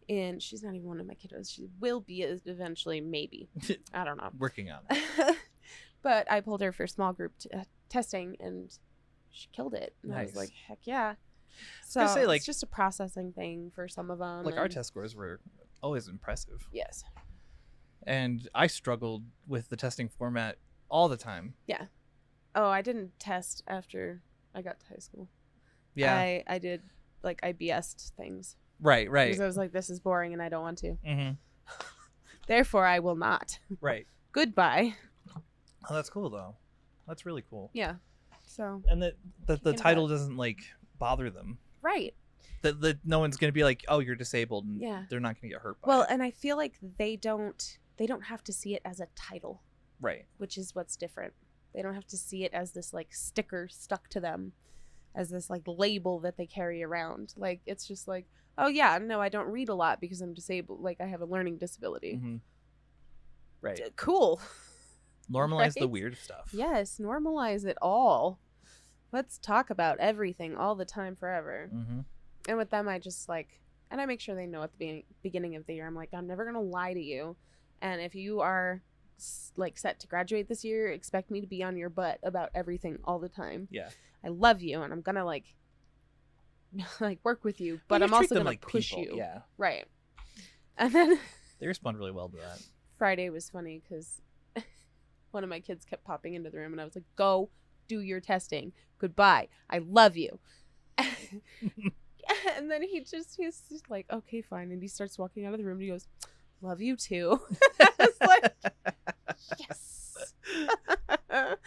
and she's not even one of my kiddos. She will be eventually, maybe. I don't know. Working on it. But I pulled her for small group testing, and she killed it. And Nice. I was like, heck yeah. So it's just a processing thing for some of them. Like, our test scores were always impressive. Yes. And I struggled with the testing format all the time. Yeah. Oh, I didn't test after I got to high school. Yeah. I did, like, I BS'd things. Right. Because I was like, this is boring and I don't want to. Mm-hmm. Therefore, I will not. Right. Goodbye. Oh, that's cool, though. That's really cool. Yeah. So. And the title doesn't, like, bother them. Right. That no one's going to be like, oh, you're disabled. And yeah. They're not going to get hurt by it. it. And I feel like they don't have to see it as a title. Right. Which is what's different. They don't have to see it as this, like, sticker stuck to them, as this, like, label that they carry around. Like, it's just like, oh, yeah, no, I don't read a lot because I'm disabled. Like, I have a learning disability. Mm-hmm. Right. Cool. Normalize the weird stuff. Yes, normalize it all. Let's talk about everything all the time forever. Mm-hmm. And with them, I just, like, and I make sure they know at the beginning of the year, I'm like, I'm never going to lie to you. And if you are, like, set to graduate this year, expect me to be on your butt about everything all the time. Yeah. I love you, and I'm going to, like work with you, but I'm also going to push people. you. Yeah. Right. And then they respond really well to that. Friday was funny because one of my kids kept popping into the room, and I was like, go do your testing. Goodbye. I love you. And then he's just like, okay, fine. And he starts walking out of the room, and he goes, love you too. I was like, yes.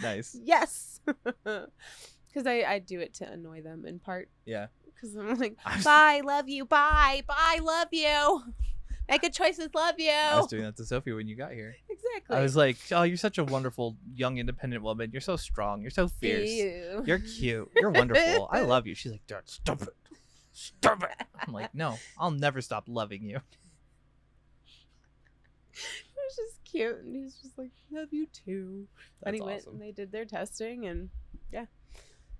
Nice. Yes. Because I do it to annoy them in part. Yeah. Because I'm like, bye, love you. Bye, love you. Make good choices, love you. I was doing that to Sophie when you got here. Exactly. I was like, oh, you're such a wonderful, young, independent woman. You're so strong. You're so fierce. Ew. You're cute. You're wonderful. I love you. She's like, Dad, stop it. Stop it. I'm like, no, I'll never stop loving you. It was just cute. And he was just like, love you too. That's and he went awesome. and they did their testing. And yeah.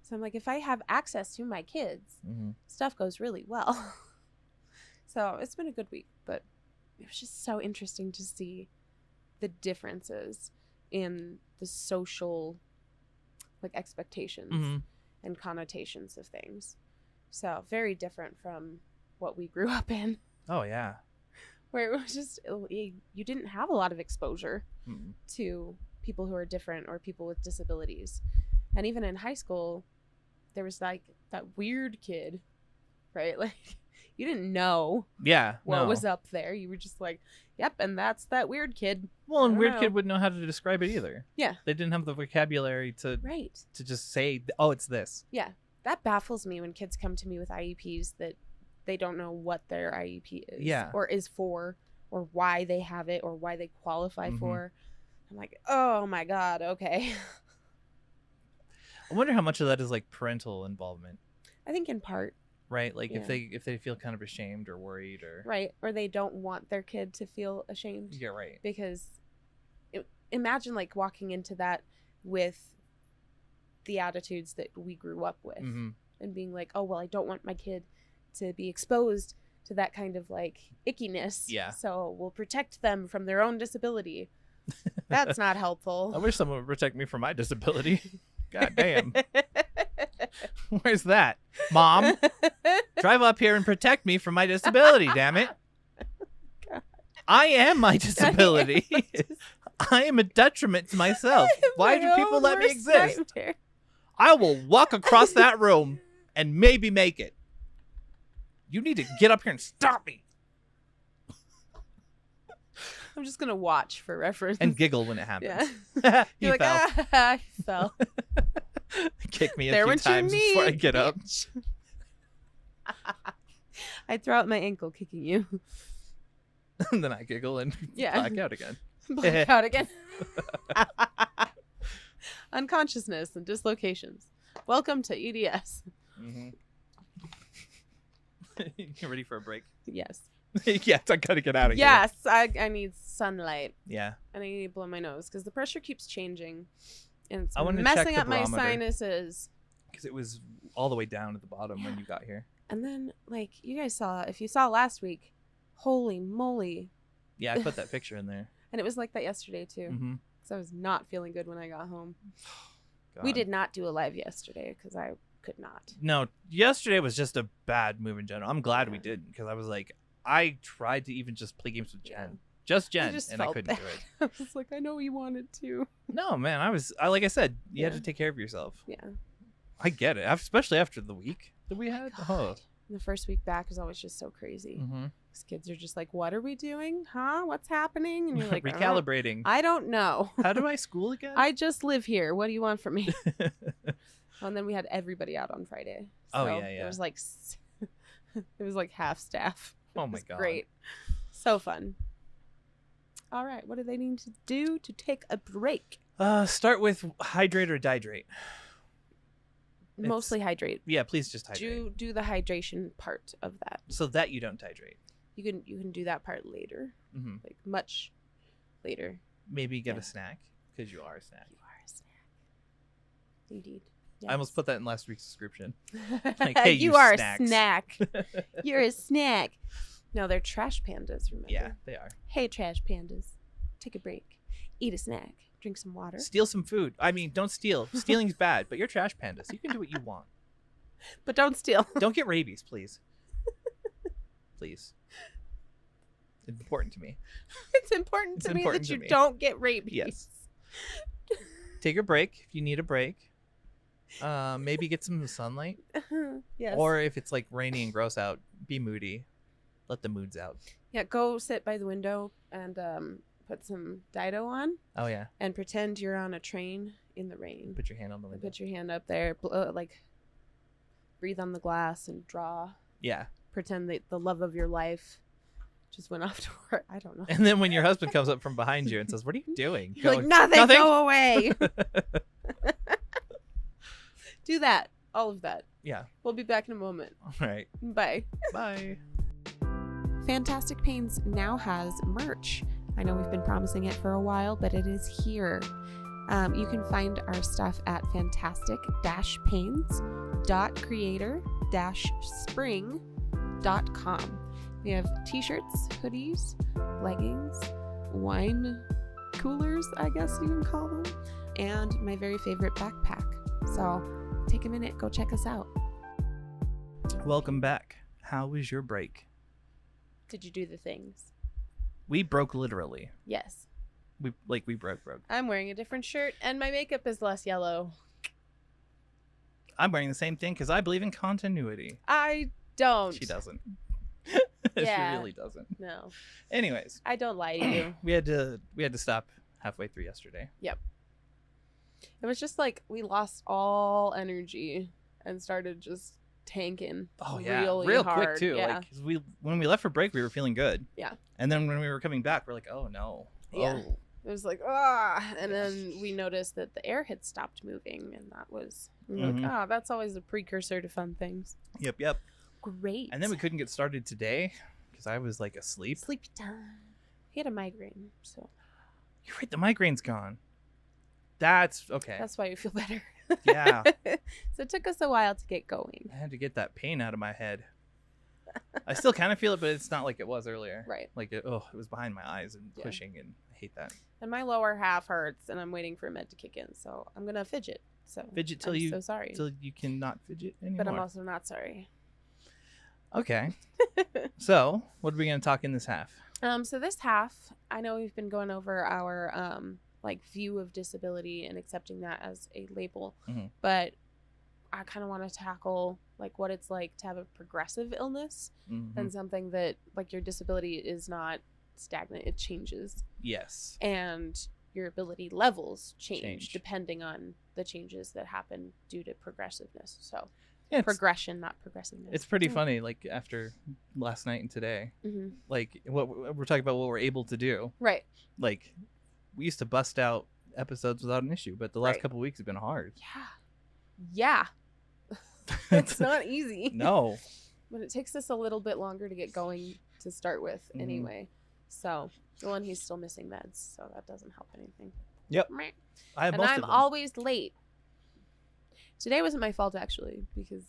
So I'm like, if I have access to my kids, stuff goes really well. So it's been a good week, but it was just so interesting to see the differences in the social, like, expectations and connotations of things. So very different from what we grew up in. Oh, yeah. Where it was just, you didn't have a lot of exposure to people who are different or people with disabilities. And even in high school, there was, like, that weird kid, right? Like, you didn't know what was up there. You were just like, yep, and that's that weird kid. Well, and weird kid wouldn't know how to describe it either. Yeah. They didn't have the vocabulary to just say, oh, it's this. Yeah. That baffles me when kids come to me with IEPs that they don't know what their IEP is. Yeah. Or is for, or why they have it, or why they qualify for. I'm like, oh my God, okay. I wonder how much of that is like parental involvement. I think in part. Right? Like if they feel kind of ashamed or worried or... Right. Or they don't want their kid to feel ashamed. Yeah, right. Because imagine, like, walking into that with the attitudes that we grew up with and being like, oh, well, I don't want my kid to be exposed to that kind of, like, ickiness. Yeah. So we'll protect them from their own disability. That's not helpful. I wish someone would protect me from my disability. God damn. Where's that? Mom, drive up here and protect me from my disability, damn it. God. I am my disability. I am a detriment to myself. Why do people let me exist? Nightmare. I will walk across that room and maybe make it. You need to get up here and stop me. I'm just gonna watch for reference And giggle when it happens. Yeah. You You're like, fell. I fell. Kick me a There few went your times knee, before I get up. bitch. I throw out my ankle kicking you. And then I giggle and black out again. Black out again. Unconsciousness and dislocations. Welcome to EDS. Mm-hmm. You ready for a break? Yes. Yes, I gotta get out of Yes, I need sunlight. here. And I need to blow my nose because the pressure keeps changing. And it's I wanted to check messing the up my barometer. sinuses. Because it was all the way down at the bottom when you got here. And then, like, you guys saw, if you saw last week, holy moly. Yeah, I put that picture in there. And it was like that yesterday, too. Mm-hmm. Because I was not feeling good when I got home. God. We did not do a live yesterday because I could not. No, yesterday was just a bad move in general. I'm glad we didn't because I was like, I tried to even just play games with Jen. Yeah. Just Jen, just and I felt couldn't bad. do it. I was like, I know you wanted to. No, man, I like I said, you had Yeah. to take care of yourself. Yeah. I get it, especially after the week that we had. Oh. And the first week back is always just so crazy. Mm-hmm. These kids are just like, what are we doing? Huh? What's happening? And you're like, Recalibrating. I don't know. How do I school again? I just live here. What do you want from me? And then we had everybody out on Friday. Oh, So yeah. It was like, it was like half staff. Oh, It my was God. Great. So fun. All right. What do they need to do to take a break? Start with hydrate or dihydrate. Mostly hydrate. Yeah, please just hydrate. Do the hydration part of that. So that you don't dihydrate. You can do that part later, Mm-hmm. like much later. Maybe get Yeah. a snack because you are a snack. You are a snack. Indeed. I almost put that in last week's description. Yes. Like, hey, you are snacks. a snack. You're a snack. No, they're trash pandas, remember? Yeah, they are. Hey, trash pandas. Take a break. Eat a snack. Drink some water. Steal some food. I mean, don't steal. Stealing's bad, but you're trash pandas. You can do what you want. But don't steal. Don't get rabies, please. Please. It's important to me. It's important to me important that to you me. don't get rabies. Yes. Take a break if you need a break. Maybe get some sunlight. Yes. Or if it's like rainy and gross out, be moody. Let the moods out. Yeah, go sit by the window and put some Dido on Oh, yeah. and pretend you're on a train in the rain. Put your hand on the window. Put your hand up there, like breathe on the glass and draw. Yeah. Pretend that the love of your life just went off to work. I don't know. And then when your husband comes up from behind you and says, "What are you doing?" You're Go, like, nothing, go away. Do that. All of that. Yeah. We'll be back in a moment. All right. Bye. Bye. Fantastic Pains now has merch. I know we've been promising it for a while, but it is here. You can find our stuff at fantastic-pains.creator-spring.com. We have t-shirts, hoodies, leggings, wine coolers, I guess you can call them, and my very favorite backpack. So take a minute, go check us out. Welcome back. How was your break? Did you do the things? We broke literally. Yes. We broke. I'm wearing a different shirt and my makeup is less yellow. I'm wearing the same thing because I believe in continuity. I don't. She doesn't. Yeah. She really doesn't. No. Anyways, I don't lie to you. we had to stop halfway through yesterday. Yep. It was just like we lost all energy and started just tanking. Oh yeah, really real hard. quick too. Yeah. Like 'cause when we left for break, we were feeling good. Yeah. And then when we were coming back, we're like, oh no. Yeah. Oh. It was like, and then we noticed that the air had stopped moving, and that was like, that's always a precursor to fun things. Yep. Great. And then we couldn't get started today because I was like asleep. Sleepy time. He had a migraine, so You're right, the migraine's gone. That's okay. that's why you feel better. Yeah. So it took us a while to get going. I had to get that pain out of my head. I still kind of feel it, but it's not like it was earlier. Right. Like it was behind my eyes and pushing, and I hate that. And my lower half hurts, and I'm waiting for a med to kick in, so I'm gonna fidget. So Fidget till I'm you so sorry. till you cannot fidget anymore. But I'm also not sorry. Okay. So, what are we going to talk in this half? So this half, I know we've been going over our like view of disability and accepting that as a label, but I kind of want to tackle like what it's like to have a progressive illness and something that like your disability is not stagnant, it changes. Yes. And your ability levels change depending on the changes that happen due to progressiveness. So yeah, progression, not progressiveness. It's pretty funny, like after last night and today, like what we're talking about, what we're able to do. Right. Like we used to bust out episodes without an issue, but the last couple of weeks have been hard. Yeah. It's not easy. No. But it takes us a little bit longer to get going to start with anyway. So, well, and he's still missing meds, so that doesn't help anything. Yep. I have most of them. I'm always late. Today wasn't my fault, actually, because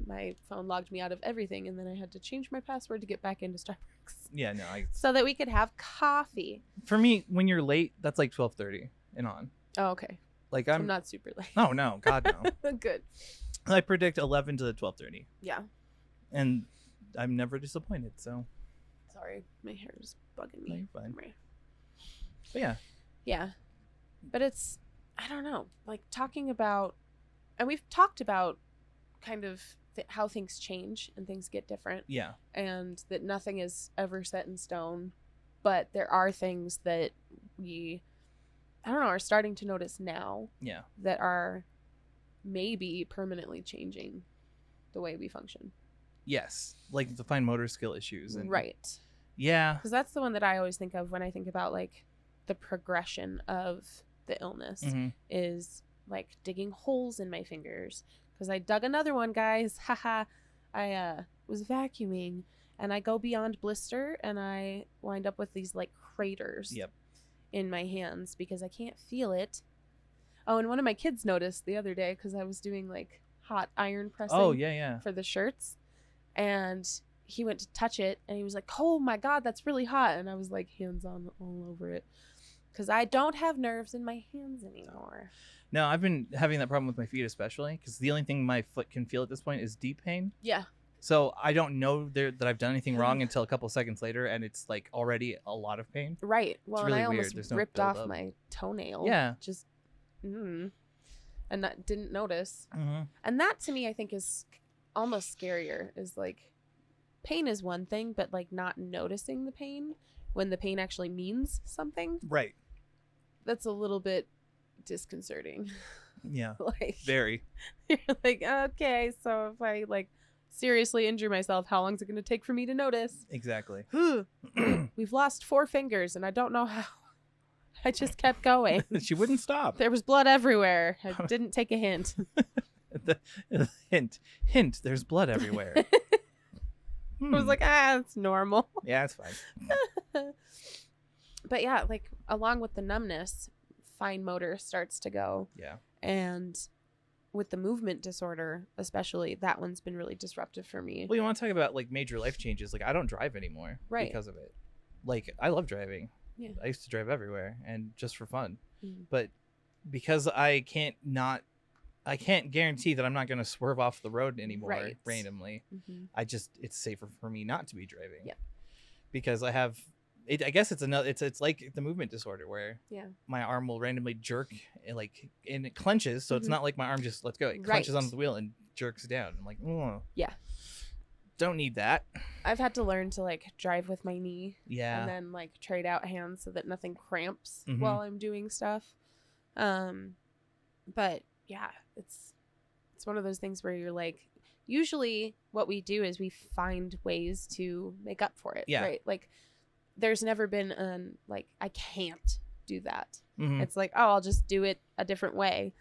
my phone logged me out of everything, and then I had to change my password to get back into Starbucks. Yeah, no. So that we could have coffee. For me, when you're late, that's like 12:30 and on. Oh, okay. Like I'm not super late. No, God, no. Good. I predict 11 to 12:30. Yeah. And I'm never disappointed, so. Sorry, my hair is bugging me. No, you're fine. Right. But yeah. Yeah. But it's, I don't know, like talking about, and we've talked about kind of how things change and things get different. Yeah. And that nothing is ever set in stone. But there are things that we, I don't know, are starting to notice now. Yeah. That are maybe permanently changing the way we function. Yes. Like the fine motor skill issues. And right. Yeah. Because that's the one that I always think of when I think about like the progression of the illness is like digging holes in my fingers. Because I dug another one, guys. Haha. I was vacuuming and I go beyond blister and I wind up with these like craters in my hands because I can't feel it. Oh, and one of my kids noticed the other day because I was doing like hot iron pressing for the shirts. And he went to touch it and he was like, oh my God, that's really hot. And I was like, hands on all over it. Because I don't have nerves in my hands anymore. No, I've been having that problem with my feet especially. Because the only thing my foot can feel at this point is deep pain. Yeah. So I don't know that I've done anything wrong until a couple seconds later. And it's like already a lot of pain. Right. Well, it's really and I weird. almost ripped off my toenail. Yeah. Just, and that didn't notice. And that to me, I think is almost scarier is like pain is one thing, but like not noticing the pain when the pain actually means something. Right. That's a little bit disconcerting. Yeah. Like very. You're like, okay, so if I like seriously injure myself, how long is it going to take for me to notice? Exactly. We've lost 4 fingers and I don't know how. I just kept going. She wouldn't stop. There was blood everywhere. I didn't take a hint. the hint, there's blood everywhere. I was like, it's normal. Yeah, it's fine. But yeah, like along with the numbness, fine motor starts to go. Yeah. And with the movement disorder, especially, that one's been really disruptive for me. Well, you want to talk about like major life changes. Like I don't drive anymore because of it. Like I love driving. Yeah. I used to drive everywhere and just for fun. But because I can't guarantee that I'm not going to swerve off the road anymore randomly. It's safer for me not to be driving. Yeah. Because I have it. I guess it's like the movement disorder where my arm will randomly jerk and it clenches. So it's not like my arm just lets go. It clenches onto the wheel and jerks down. I'm like, oh. Yeah. Don't need that. I've had to learn to like drive with my knee. Yeah. And then like trade out hands so that nothing cramps while I'm doing stuff. But yeah, it's one of those things where you're like, usually what we do is we find ways to make up for it. Yeah. Right. Like there's never been like, I can't do that. It's like, oh, I'll just do it a different way.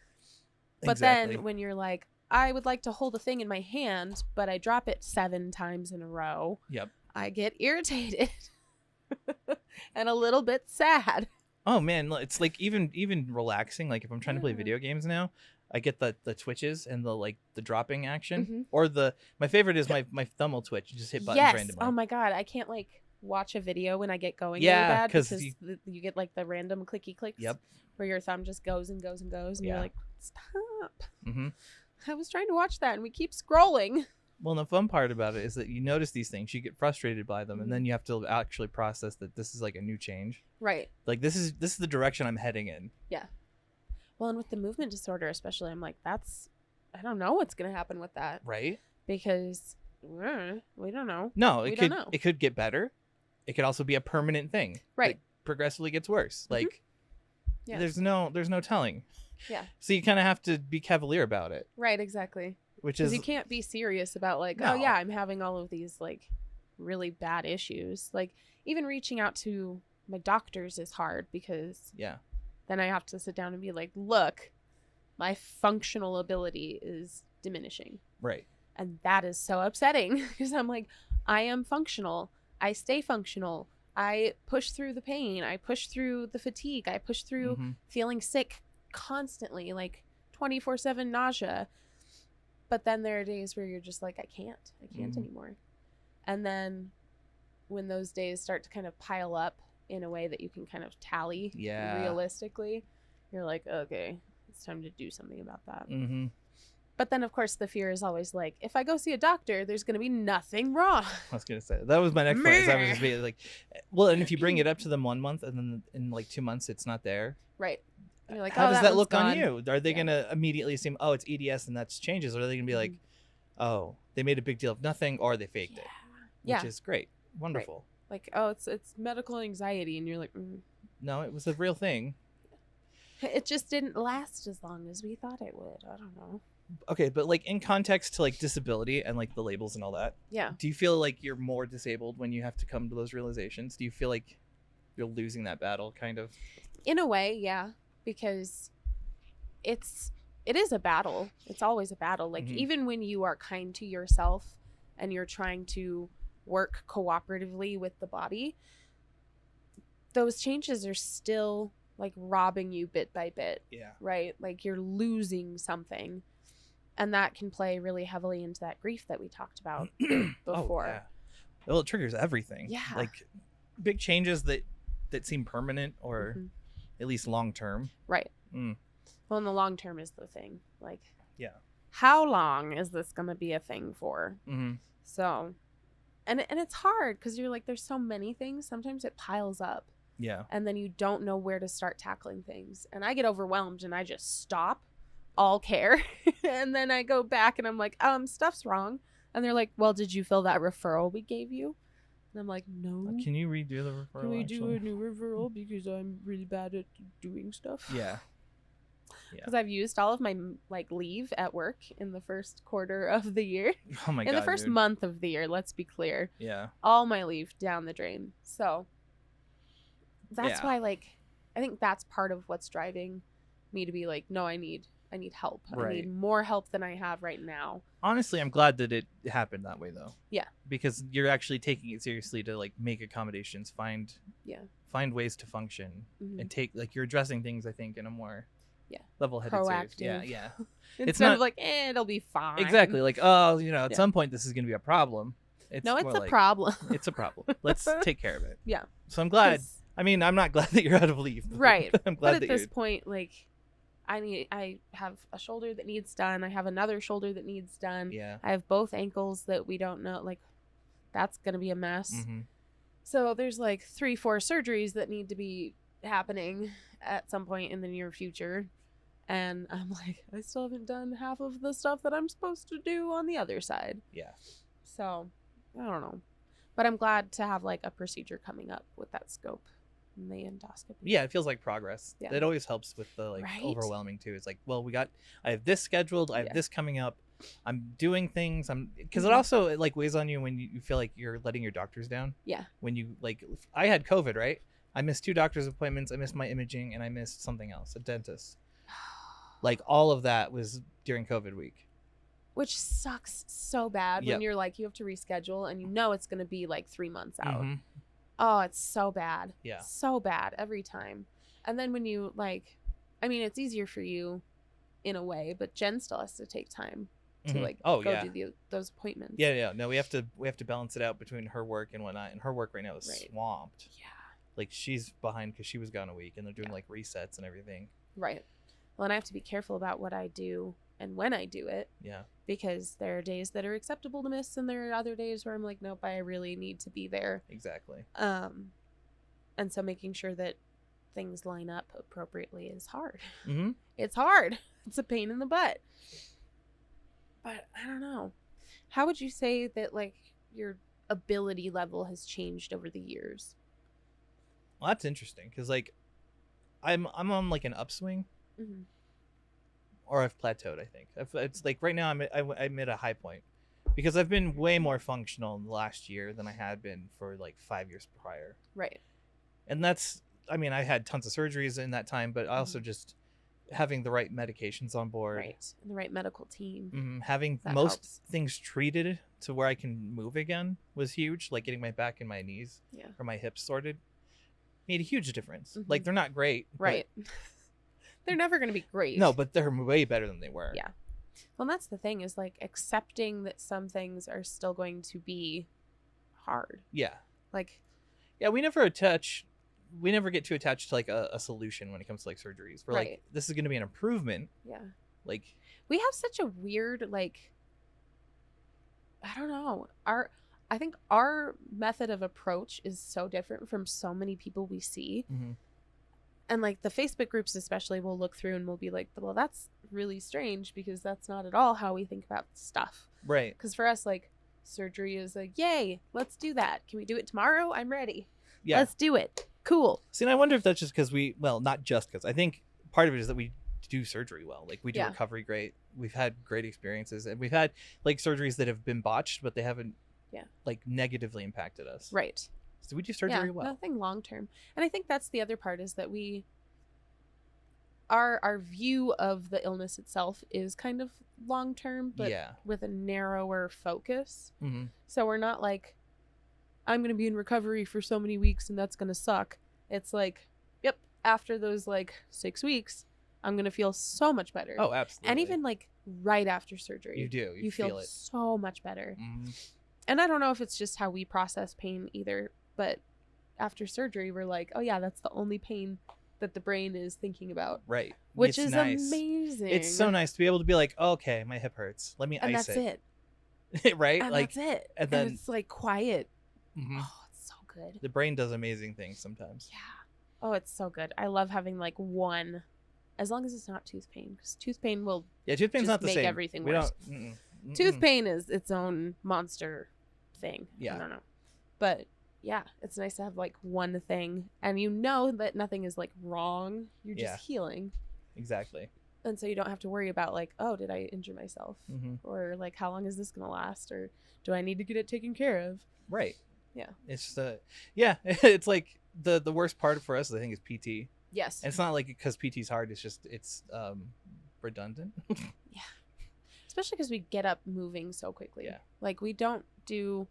But then when you're like, I would like to hold a thing in my hand, but I drop it 7 times in a row. Yep. I get irritated and a little bit sad. Oh man, it's like even relaxing. Like if I'm trying to play video games now, I get the twitches and the dropping action. Or my favorite is my thumb will twitch. You just hit buttons randomly. Oh my god, I can't like watch a video when I get going really bad because you get like the random clicky clicks. Yep. Where your thumb just goes and goes and goes, and you're like stop. Mm-hmm. I was trying to watch that and we keep scrolling. Well, the fun part about it is that you notice these things, you get frustrated by them, and then you have to actually process that this is like a new change. Right. Like this is the direction I'm heading in. Yeah. Well, and with the movement disorder especially, I'm like, I don't know what's going to happen with that. Right. Because we don't know. No, Don't it could get better. It could also be a permanent thing. Right. That progressively gets worse. Like Yeah. there's no telling. Yeah. So you kind of have to be cavalier about it. Right, exactly. Which Because is you can't be serious about like, No. oh yeah, I'm having all of these like really bad issues. Like even reaching out to my doctors is hard because yeah. then I have to sit down and be like, look, my functional ability is diminishing. Right. And that is so upsetting because I'm like, I am functional. I stay functional. I push through the pain. I push through the fatigue. I push through feeling sick constantly, like 24/7 nausea. But then there are days where you're just like, I can't anymore. And then when those days start to kind of pile up in a way that you can kind of tally realistically, you're like, okay, it's time to do something about that. Mm-hmm. But then, of course, the fear is always like, if I go see a doctor, there's going to be nothing wrong. I was going to say, that was my next point. Is I was just being like, well, and if you bring it up to them 1 month and then in like 2 months, it's not there. Right. You're like, how does that look gone on you? Are they going to immediately assume, oh, it's EDS and that's changes? Or are they going to be like, oh, they made a big deal of nothing or they faked it? Which is great. Wonderful. Right. Like, oh, it's medical anxiety. And you're like, no, it was a real thing. It just didn't last as long as we thought it would. I don't know. Okay, but like in context to like disability and like the labels and all that. Yeah. Do you feel like you're more disabled when you have to come to those realizations? Do you feel like you're losing that battle kind of? In a way, yeah, because it is a battle. It's always a battle. Like even when you are kind to yourself and you're trying to work cooperatively with the body, those changes are still like robbing you bit by bit. Yeah. Right? Like you're losing something. And that can play really heavily into that grief that we talked about before. Oh, yeah. Well, it triggers everything. Yeah. Like big changes that seem permanent or at least long term. Right. Well, and the long term is the thing. Like, yeah. How long is this going to be a thing for? So, and it's hard because you're like, there's so many things. Sometimes it piles up. Yeah. And then you don't know where to start tackling things. And I get overwhelmed and I just stop all care. And then I go back and I'm like, stuff's wrong. And they're like, well, did you fill that referral we gave you? And I'm like, no. Can you redo the referral? Can we do a new referral because I'm really bad at doing stuff? Yeah. Because I've used all of my like leave at work in the first quarter of the year. Oh my God. In the first month of the year, let's be clear. Yeah. All my leave down the drain. So that's why, like, I think that's part of what's driving me to be like, no, I need help. Right. I need more help than I have right now. Honestly, I'm glad that it happened that way though. Yeah. Because you're actually taking it seriously to like make accommodations, find ways to function and take like you're addressing things I think in a more level-headed proactive. Series. Yeah. Instead of like, it'll be fine. Exactly. Like, oh, at some point this is going to be a problem. It's a problem. It's a problem. Let's take care of it. Yeah. So I'm glad. I mean, I'm not glad that you're out of leave. Right. I'm glad but at this point, like, I have a shoulder that needs done. I have another shoulder that needs done. Yeah. I have both ankles that we don't know. Like, that's going to be a mess. So there's like 3-4 surgeries that need to be happening at some point in the near future. And I'm like, I still haven't done half of the stuff that I'm supposed to do on the other side. Yeah. So, I don't know. But I'm glad to have like a procedure coming up with that scope. And the endoscopy. Yeah, it feels like progress. Yeah. It always helps with the overwhelming too. It's like, well, I have this scheduled. I have this coming up. I'm doing things. Because it also like weighs on you when you feel like you're letting your doctors down. Yeah. When you like, I had COVID, right? I missed 2 doctor's appointments. I missed my imaging and I missed something else, a dentist. Like all of that was during COVID week. Which sucks so bad when you're like, you have to reschedule and it's going to be like 3 months out. Oh, it's so bad. Yeah. So bad every time. And then when you like, I mean, it's easier for you in a way, but Jen still has to take time to like go do those appointments. Yeah. No, we have to balance it out between her work and whatnot. And her work right now is swamped. Yeah. Like she's behind because she was gone a week and they're doing like resets and everything. Right. Well, and I have to be careful about what I do and when I do it. Yeah. Because there are days that are acceptable to miss, and there are other days where I'm like, nope, I really need to be there. Exactly. And so making sure that things line up appropriately is hard. Mm-hmm. It's hard. It's a pain in the butt. But I don't know. How would you say that, like, your ability level has changed over the years? Well, that's interesting because, like, I'm on like an upswing, Mm-hmm. or I've plateaued. I think it's like right now I'm at a high point because I've been way more functional in the last year than I had been for like 5 years prior. Right. And that's, I mean, I had tons of surgeries in that time, but also just having the right medications on board, right, and the right medical team. Mm-hmm. Having That most helps. things treated to where I can move again was huge. Like getting my back and my knees or my hips sorted made a huge difference. Mm-hmm. Like they're not great, right? They're never going to be great. No, but they're way better than they were. Yeah. Well, that's the thing, is like accepting that some things are still going to be hard. Yeah. Like, yeah, we never get too attached to like a solution when it comes to like surgeries. We're like, this is going to be an improvement. Yeah. Like, we have such a weird, like, I don't know. I think our method of approach is so different from so many people we see. Mm-hmm. And like the Facebook groups especially, we'll look through and we'll be like, well, that's really strange because that's not at all how we think about stuff. Right. Because for us, like, surgery is like, yay, let's do that. Can we do it tomorrow? I'm ready. Yeah. Let's do it. Cool. See, and I wonder if that's just because not just because. I think part of it is that we do surgery well. Like, we do recovery great. We've had great experiences. And we've had, like, surgeries that have been botched, but they haven't, like, negatively impacted us. Right. So we do surgery well. Nothing long term. And I think that's the other part, is that our view of the illness itself is kind of long term, but with a narrower focus. Mm-hmm. So we're not like, I'm going to be in recovery for so many weeks and that's going to suck. It's like, yep, after those like 6 weeks, I'm going to feel so much better. Oh, absolutely. And even like right after surgery, you do. You feel it so much better. Mm-hmm. And I don't know if it's just how we process pain either, but after surgery, we're like, oh yeah, that's the only pain that the brain is thinking about. Right. Which is nice. Amazing. It's so nice to be able to be like, oh, okay, my hip hurts. Let me ice it. That's it. Right? And like, that's it. And then it's like quiet. Mm-hmm. Oh, it's so good. The brain does amazing things sometimes. Yeah. Oh, it's so good. I love having like one, as long as it's not tooth pain, because tooth pain will tooth pain's not the make same. Everything worse. Tooth pain is its own monster thing. Yeah. I don't know. But yeah, it's nice to have like one thing, and you know that nothing is like wrong. You're just healing. Exactly. And so you don't have to worry about like, oh, did I injure myself? Mm-hmm. Or like, how long is this going to last? Or do I need to get it taken care of? Right. Yeah. It's it's like the worst part for us, I think, is PT. Yes. And it's not like because PT is hard. It's just, it's redundant. Yeah. Especially because we get up moving so quickly. Yeah. Like we don't do,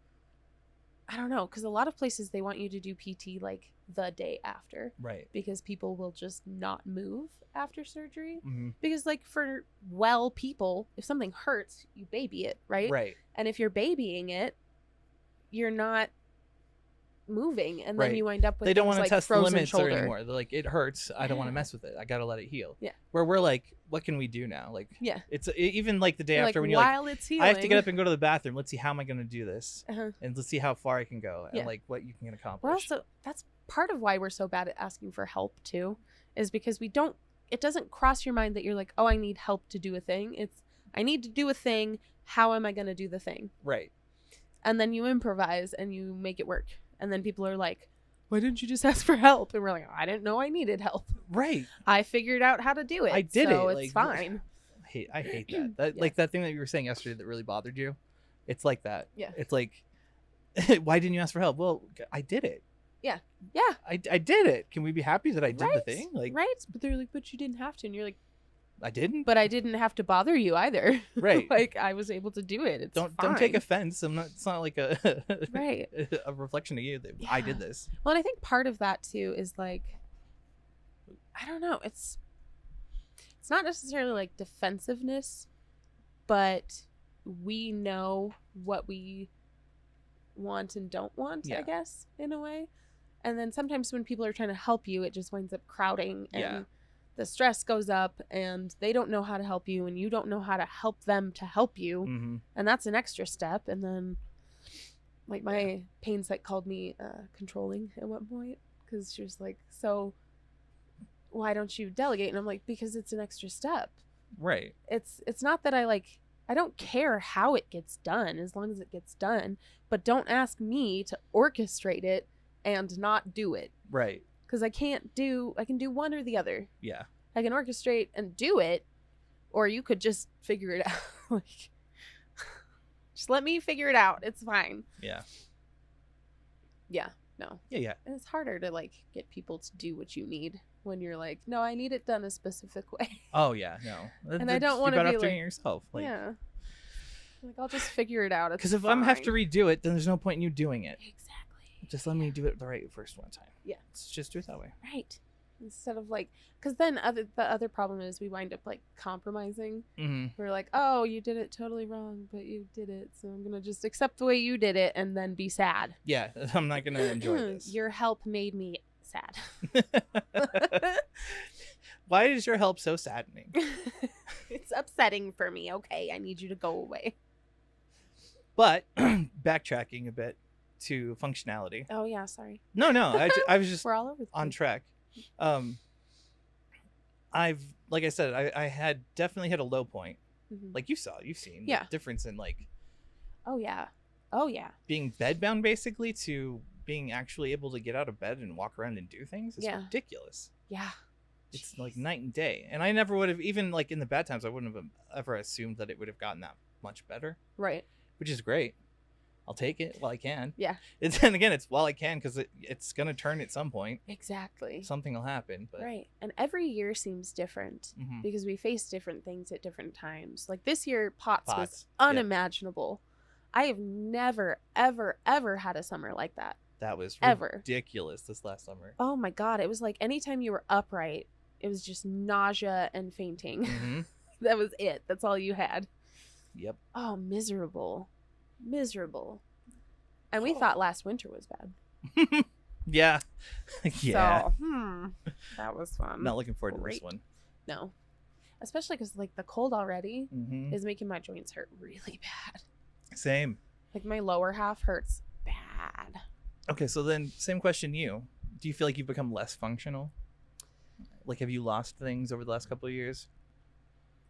I don't know, because a lot of places they want you to do PT like the day after. Right. Because people will just not move after surgery. Mm-hmm. Because like for well people, if something hurts, you baby it, right? Right. And if you're babying it, you're not moving, and then you wind up with they don't want to like test the limits shoulder. anymore. They're like, it hurts. I don't want to mess with it. I gotta let it heal. Yeah. Where we're like, what can we do now? Like, it's even like the day you're after like, when you're while like, it's healing, I have to get up and go to the bathroom. Let's see how am I going to do this, and let's see how far I can go, and like what you can accomplish. We're also, that's part of why we're so bad at asking for help too, is because it doesn't cross your mind that you're like, oh, I need help to do a thing. It's, I need to do a thing. How am I going to do the thing? Right. And then you improvise and you make it work. And then people are like, why didn't you just ask for help? And we're like, I didn't know I needed help. Right. I figured out how to do it. I did so it. It's fine. I hate that. Like that thing that you were saying yesterday that really bothered you. It's like that. Yeah. It's like, why didn't you ask for help? Well, I did it. Yeah. Yeah. I did it. Can we be happy that I did the thing? Like, right. But they're like, but you didn't have to. And you're like, I didn't. But I didn't have to bother you either. Right. Like I was able to do it. It's don't fine. take offense. It's not like a right. a reflection of you that I did this. Well, and I think part of that too is like, I don't know. It's not necessarily like defensiveness, but we know what we want and don't want, I guess, in a way. And then sometimes when people are trying to help you, it just winds up crowding and the stress goes up and they don't know how to help you and you don't know how to help them to help you. Mm-hmm. And that's an extra step. And then like my pain psych called me controlling at one point because she was like, so why don't you delegate? And I'm like, because it's an extra step. Right. It's not that I don't care how it gets done as long as it gets done, but don't ask me to orchestrate it and not do it. Right. Because I can do one or the other. Yeah. I can orchestrate and do it, or you could just figure it out. Like, just let me figure it out. It's fine. Yeah. Yeah. No. Yeah. And it's harder to like get people to do what you need when you're like, no, I need it done a specific way. Oh yeah. No. And I don't want to be like doing it yourself. Like, yeah. Like I'll just figure it out. Because if I'm have to redo it, then there's no point in you doing it. Exactly. Just let me do it the right first one time. Yeah. Let's just do it that way. Right. Instead of like, because then the other problem is we wind up like compromising. Mm-hmm. We're like, oh, you did it totally wrong, but you did it, so I'm gonna just accept the way you did it and then be sad. Yeah, I'm not gonna enjoy this. Your help made me sad. Why is your help so saddening? It's upsetting for me. Okay, I need you to go away. But backtracking a bit to functionality. Oh yeah, sorry. No, I was just we're all over on track. Like I said, I had definitely hit a low point. Mm-hmm. Like you've seen the difference in like oh yeah being bedbound basically to being actually able to get out of bed and walk around and do things. It's ridiculous. Yeah. It's like night and day. And I never would have, even like in the bad times, I wouldn't have ever assumed that it would have gotten that much better. Right. Which is great. I'll take it while I can. Yeah. And again, it's while I can because it's going to turn at some point. Exactly. Something will happen. But... Right. And every year seems different because we face different things at different times. Like this year, POTS was unimaginable. Yep. I have never, ever, ever had a summer like that. That was ridiculous this last summer. Oh my God. It was like anytime you were upright, it was just nausea and fainting. Mm-hmm. That was it. That's all you had. Yep. Oh, miserable. And we thought last winter was bad. Yeah. Yeah. So, that was fun. Not looking forward to this one. No. Especially because like the cold already mm-hmm. is making my joints hurt really bad. Same. Like my lower half hurts bad. Okay, so then same question to you. Do you feel like you've become less functional? Like have you lost things over the last couple of years?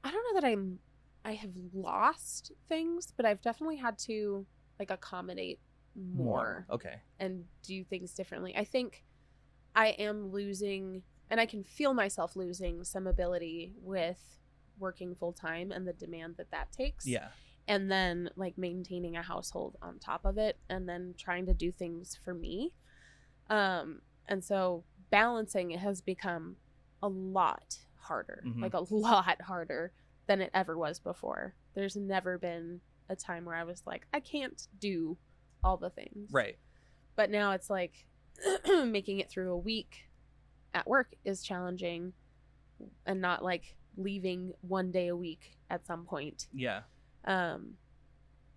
I don't know that I have lost things, but I've definitely had to like accommodate more. Okay. And do things differently. I think I am losing, and I can feel myself losing some ability with working full time and the demand that takes. Yeah. And then like maintaining a household on top of it and then trying to do things for me. And so balancing it has become a lot harder, like a lot harder than it ever was before. There's never been a time where I was like, I can't do all the things. Right. But now it's like making it through a week at work is challenging and not like leaving one day a week at some point. Yeah. And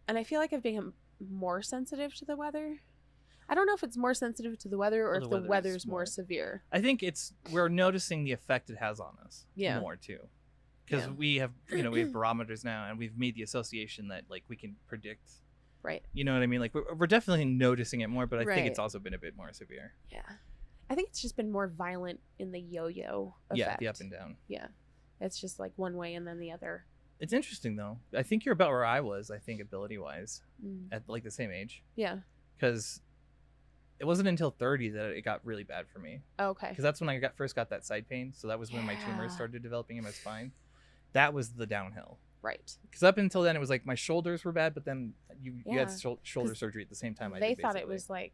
I feel like I've become more sensitive to the weather. I don't know if it's more sensitive to the weather or if the weather's more severe. I think we're noticing the effect it has on us more too. Because we have barometers now and we've made the association that like we can predict. Right. You know what I mean? Like we're definitely noticing it more, but I think it's also been a bit more severe. Yeah. I think it's just been more violent in the yo-yo effect. Yeah, the up and down. Yeah. It's just like one way and then the other. It's interesting though. I think you're about where I was, I think ability-wise, at like the same age. Yeah. Because it wasn't until 30 that it got really bad for me. Okay. Because that's when I first got that side pain. So that was when my tumors started developing in my spine. That was the downhill. Right. Because up until then, it was like my shoulders were bad, but then you had shoulder surgery at the same time. They thought it was like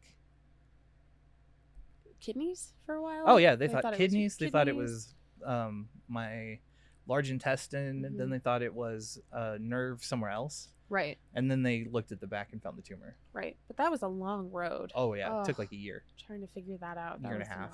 kidneys for a while. Oh yeah, they thought kidneys. They thought it was my large intestine. And then they thought it was a nerve somewhere else. Right. And then they looked at the back and found the tumor. Right. But that was a long road. Oh yeah, it took like a year. Trying to figure that out. Year and a half.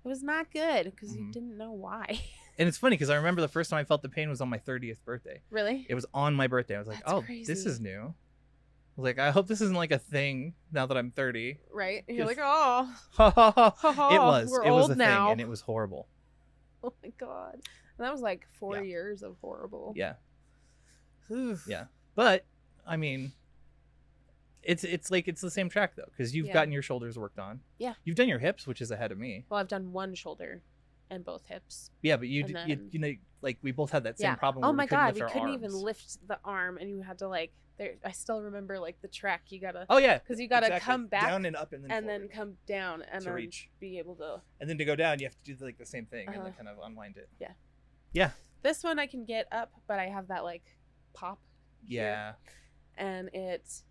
It was not good because you didn't know why. And it's funny because I remember the first time I felt the pain was on my 30th birthday. Really? It was on my birthday. I was like, That's crazy. This is new. I was like, I hope this isn't like a thing now that I'm 30. Right. And you're like, oh. It was. We're it was old a now. thing and it was horrible. Oh my God. And that was like 4 Yeah. years of horrible. Yeah. Yeah. But I mean, it's like it's the same track though, because you've gotten your shoulders worked on. Yeah. You've done your hips, which is ahead of me. Well, I've done one shoulder and both hips. Yeah, but you know, like we both had that same problem. Oh my God, we couldn't couldn't even lift the arm, and you had to like. There, I still remember like the track. You gotta. Oh yeah. Because you gotta come back down and up and then then come down and then reach. Be able to. And then to go down, you have to do like the same thing and then kind of unwind it. Yeah. Yeah. This one I can get up, but I have that like pop. Yeah. Here, and it's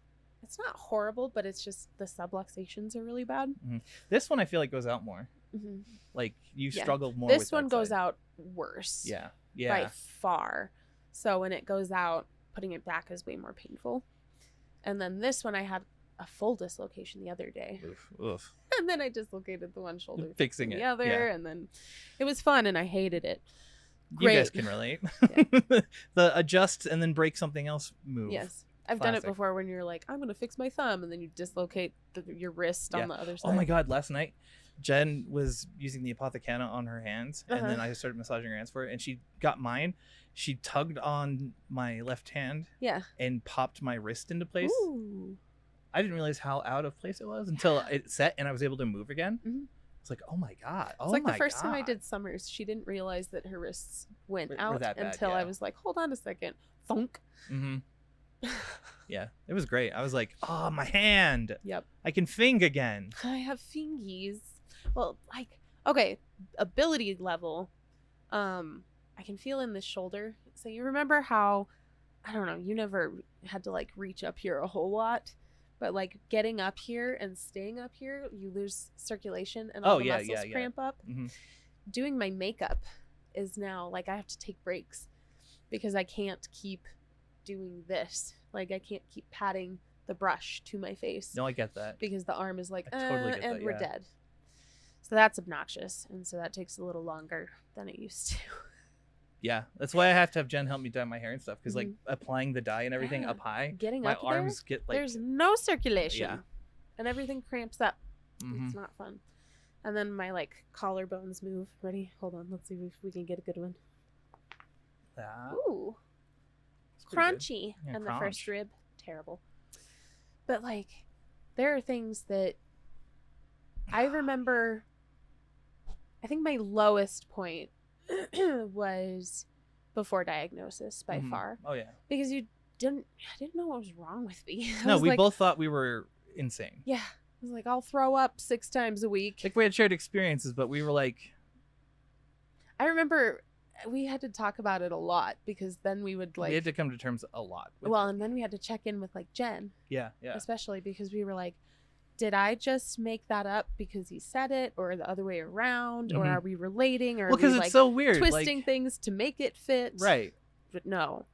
not horrible, but it's just the subluxations are really bad. Mm-hmm. This one I feel like goes out more. Mm-hmm. Like you struggle more. This with one that goes side. out worse. Yeah. Yeah. By far. So when it goes out, putting it back is way more painful. And then this one I had a full dislocation the other day. Oof. And then I dislocated the one shoulder. Fixing the other, and then it was fun and I hated it. Great. You guys can relate. The adjust and then break something else move. Yes. I've done it before when you're like, I'm going to fix my thumb, and then you dislocate your wrist on the other side. Oh my God, last night Jen was using the Apothecana on her hands, and then I started massaging her hands for it, and she got mine. She tugged on my left hand and popped my wrist into place. Ooh. I didn't realize how out of place it was until it set and I was able to move again. Mm-hmm. It's like, oh my God. It's like the first time I did Summers, she didn't realize that her wrists went out until I was like, hold on a second. Thunk. Mm-hmm. Yeah, it was great. I was like, oh, my hand. Yep. I can fing again. I have fingies. Well, like, okay, ability level. I can feel in the shoulder. So you remember how, I don't know, you never had to like reach up here a whole lot, but like getting up here and staying up here, you lose circulation and all the muscles cramp up. Mm-hmm. Doing my makeup is now like I have to take breaks because I can't keep doing this. Like I can't keep patting the brush to my face. No, I get that. Because the arm is like, I totally get and that, we're dead. So that's obnoxious. And so that takes a little longer than it used to. Yeah, that's why I have to have Jen help me dye my hair and stuff. Because like applying the dye and everything up high, getting my up arms get like there's no circulation, and everything cramps up. Mm-hmm. It's not fun. And then my like collarbones move. Ready? Hold on. Let's see if we can get a good one. Ooh, crunchy. And the first rib, terrible. But like, there are things that I remember. I think my lowest point was before diagnosis by far. Oh yeah. Because I didn't know what was wrong with me. No, we both thought we were insane. Yeah. I was like, I'll throw up 6 times a week. Like we had shared experiences, but we were like, I remember we had to talk about it a lot because then we would like we had to come to terms a lot. And then we had to check in with like Jen. Yeah. Especially because we were like, did I just make that up because he said it, or the other way around, or are we relating, or because it's so weird, twisting things to make it fit? Right. But no,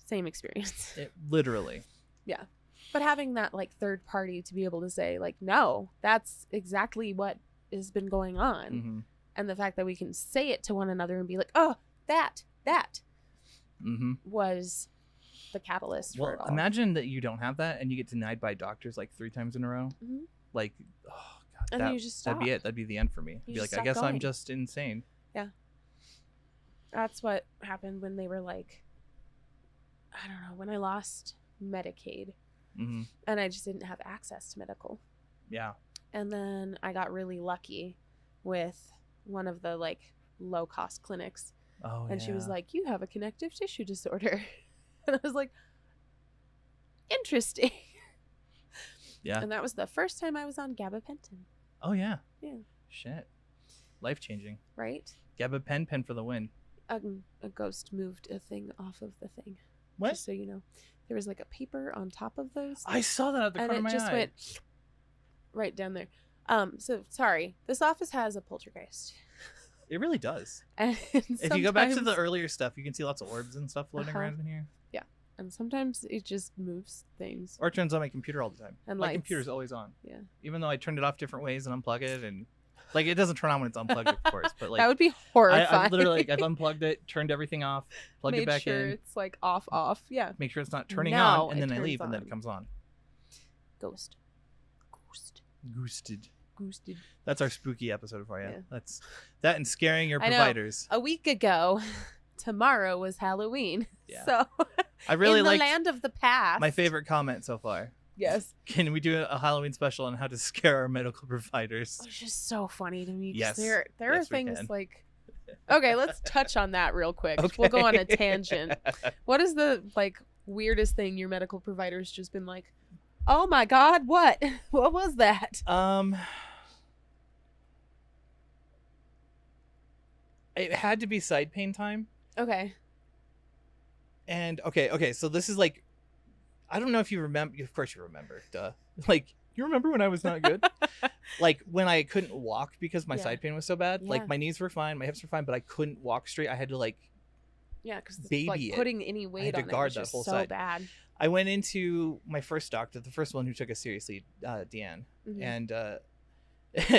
same experience. Literally. Yeah, but having that like third party to be able to say like, no, that's exactly what has been going on, and the fact that we can say it to one another and be like, oh, that was the catalyst for it all. Imagine that you don't have that and you get denied by doctors like 3 times in a row. Like, oh God, and then you just stop. That'd be it. That'd be the end for me. I'd be like, I guess I'm just insane. Yeah. That's what happened when they were like, I don't know, when I lost Medicaid and I just didn't have access to medical. Yeah. And then I got really lucky with one of the like low cost clinics. Oh, and she was like, you have a connective tissue disorder. And I was like, interesting. Yeah. And that was the first time I was on gabapentin. Oh, yeah. Yeah. Shit. Life-changing. Right? Gabapentin for the win. A ghost moved a thing off of the thing. What? Just so you know. There was like a paper on top of those. I saw that at the corner of my eye. And it just went right down there. So, sorry. This office has a poltergeist. It really does. And if you go back to the earlier stuff, you can see lots of orbs and stuff floating around in here. Yeah. And sometimes it just moves things. Or it turns on my computer all the time. And my computer's always on. Yeah. Even though I turned it off different ways and unplug it, and like it doesn't turn on when it's unplugged, of course. But like that would be horrifying. I've literally I've unplugged it, turned everything off, plugged it back in. Make sure it's like off. Yeah. Make sure it's not turning on, and then I leave, and then it comes on. Ghosted. Ghosted. Ghosted. That's our spooky episode for you. Yeah. That's that and scaring your I know. providers. A week ago, tomorrow was Halloween. Yeah. So I really in the like land of the past. my favorite comment so far. Yes. Can we do a Halloween special on how to scare our medical providers? It's just so funny to me. Yes. There are Yes, we things can. like. Okay, let's touch on that real quick. Okay. We'll go on a tangent. What is the weirdest thing your medical provider's just been like? Oh my God! What? What was that? It had to be side pain time. Okay. And okay, so this is like, I don't know if you remember. Of course you remember. Duh. Like, you remember when I was not good? Like when I couldn't walk because my side pain was so bad. Yeah. Like my knees were fine, my hips were fine, but I couldn't walk straight. I had to because baby it. putting any weight to on guard it was that just whole so side. bad. I went into my first doctor, the first one who took us seriously, Deanne, and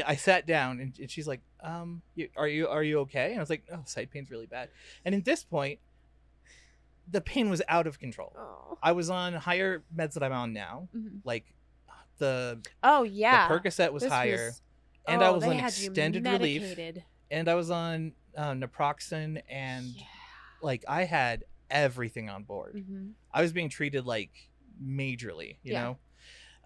I sat down and she's like, are you okay? And I was like, oh, side pain's really bad. And at this point, the pain was out of control. Oh. I was on higher meds that I'm on now, like the Percocet was higher, and I was on extended relief, and I was on naproxen, and like I had everything on board. I was being treated like majorly, you know,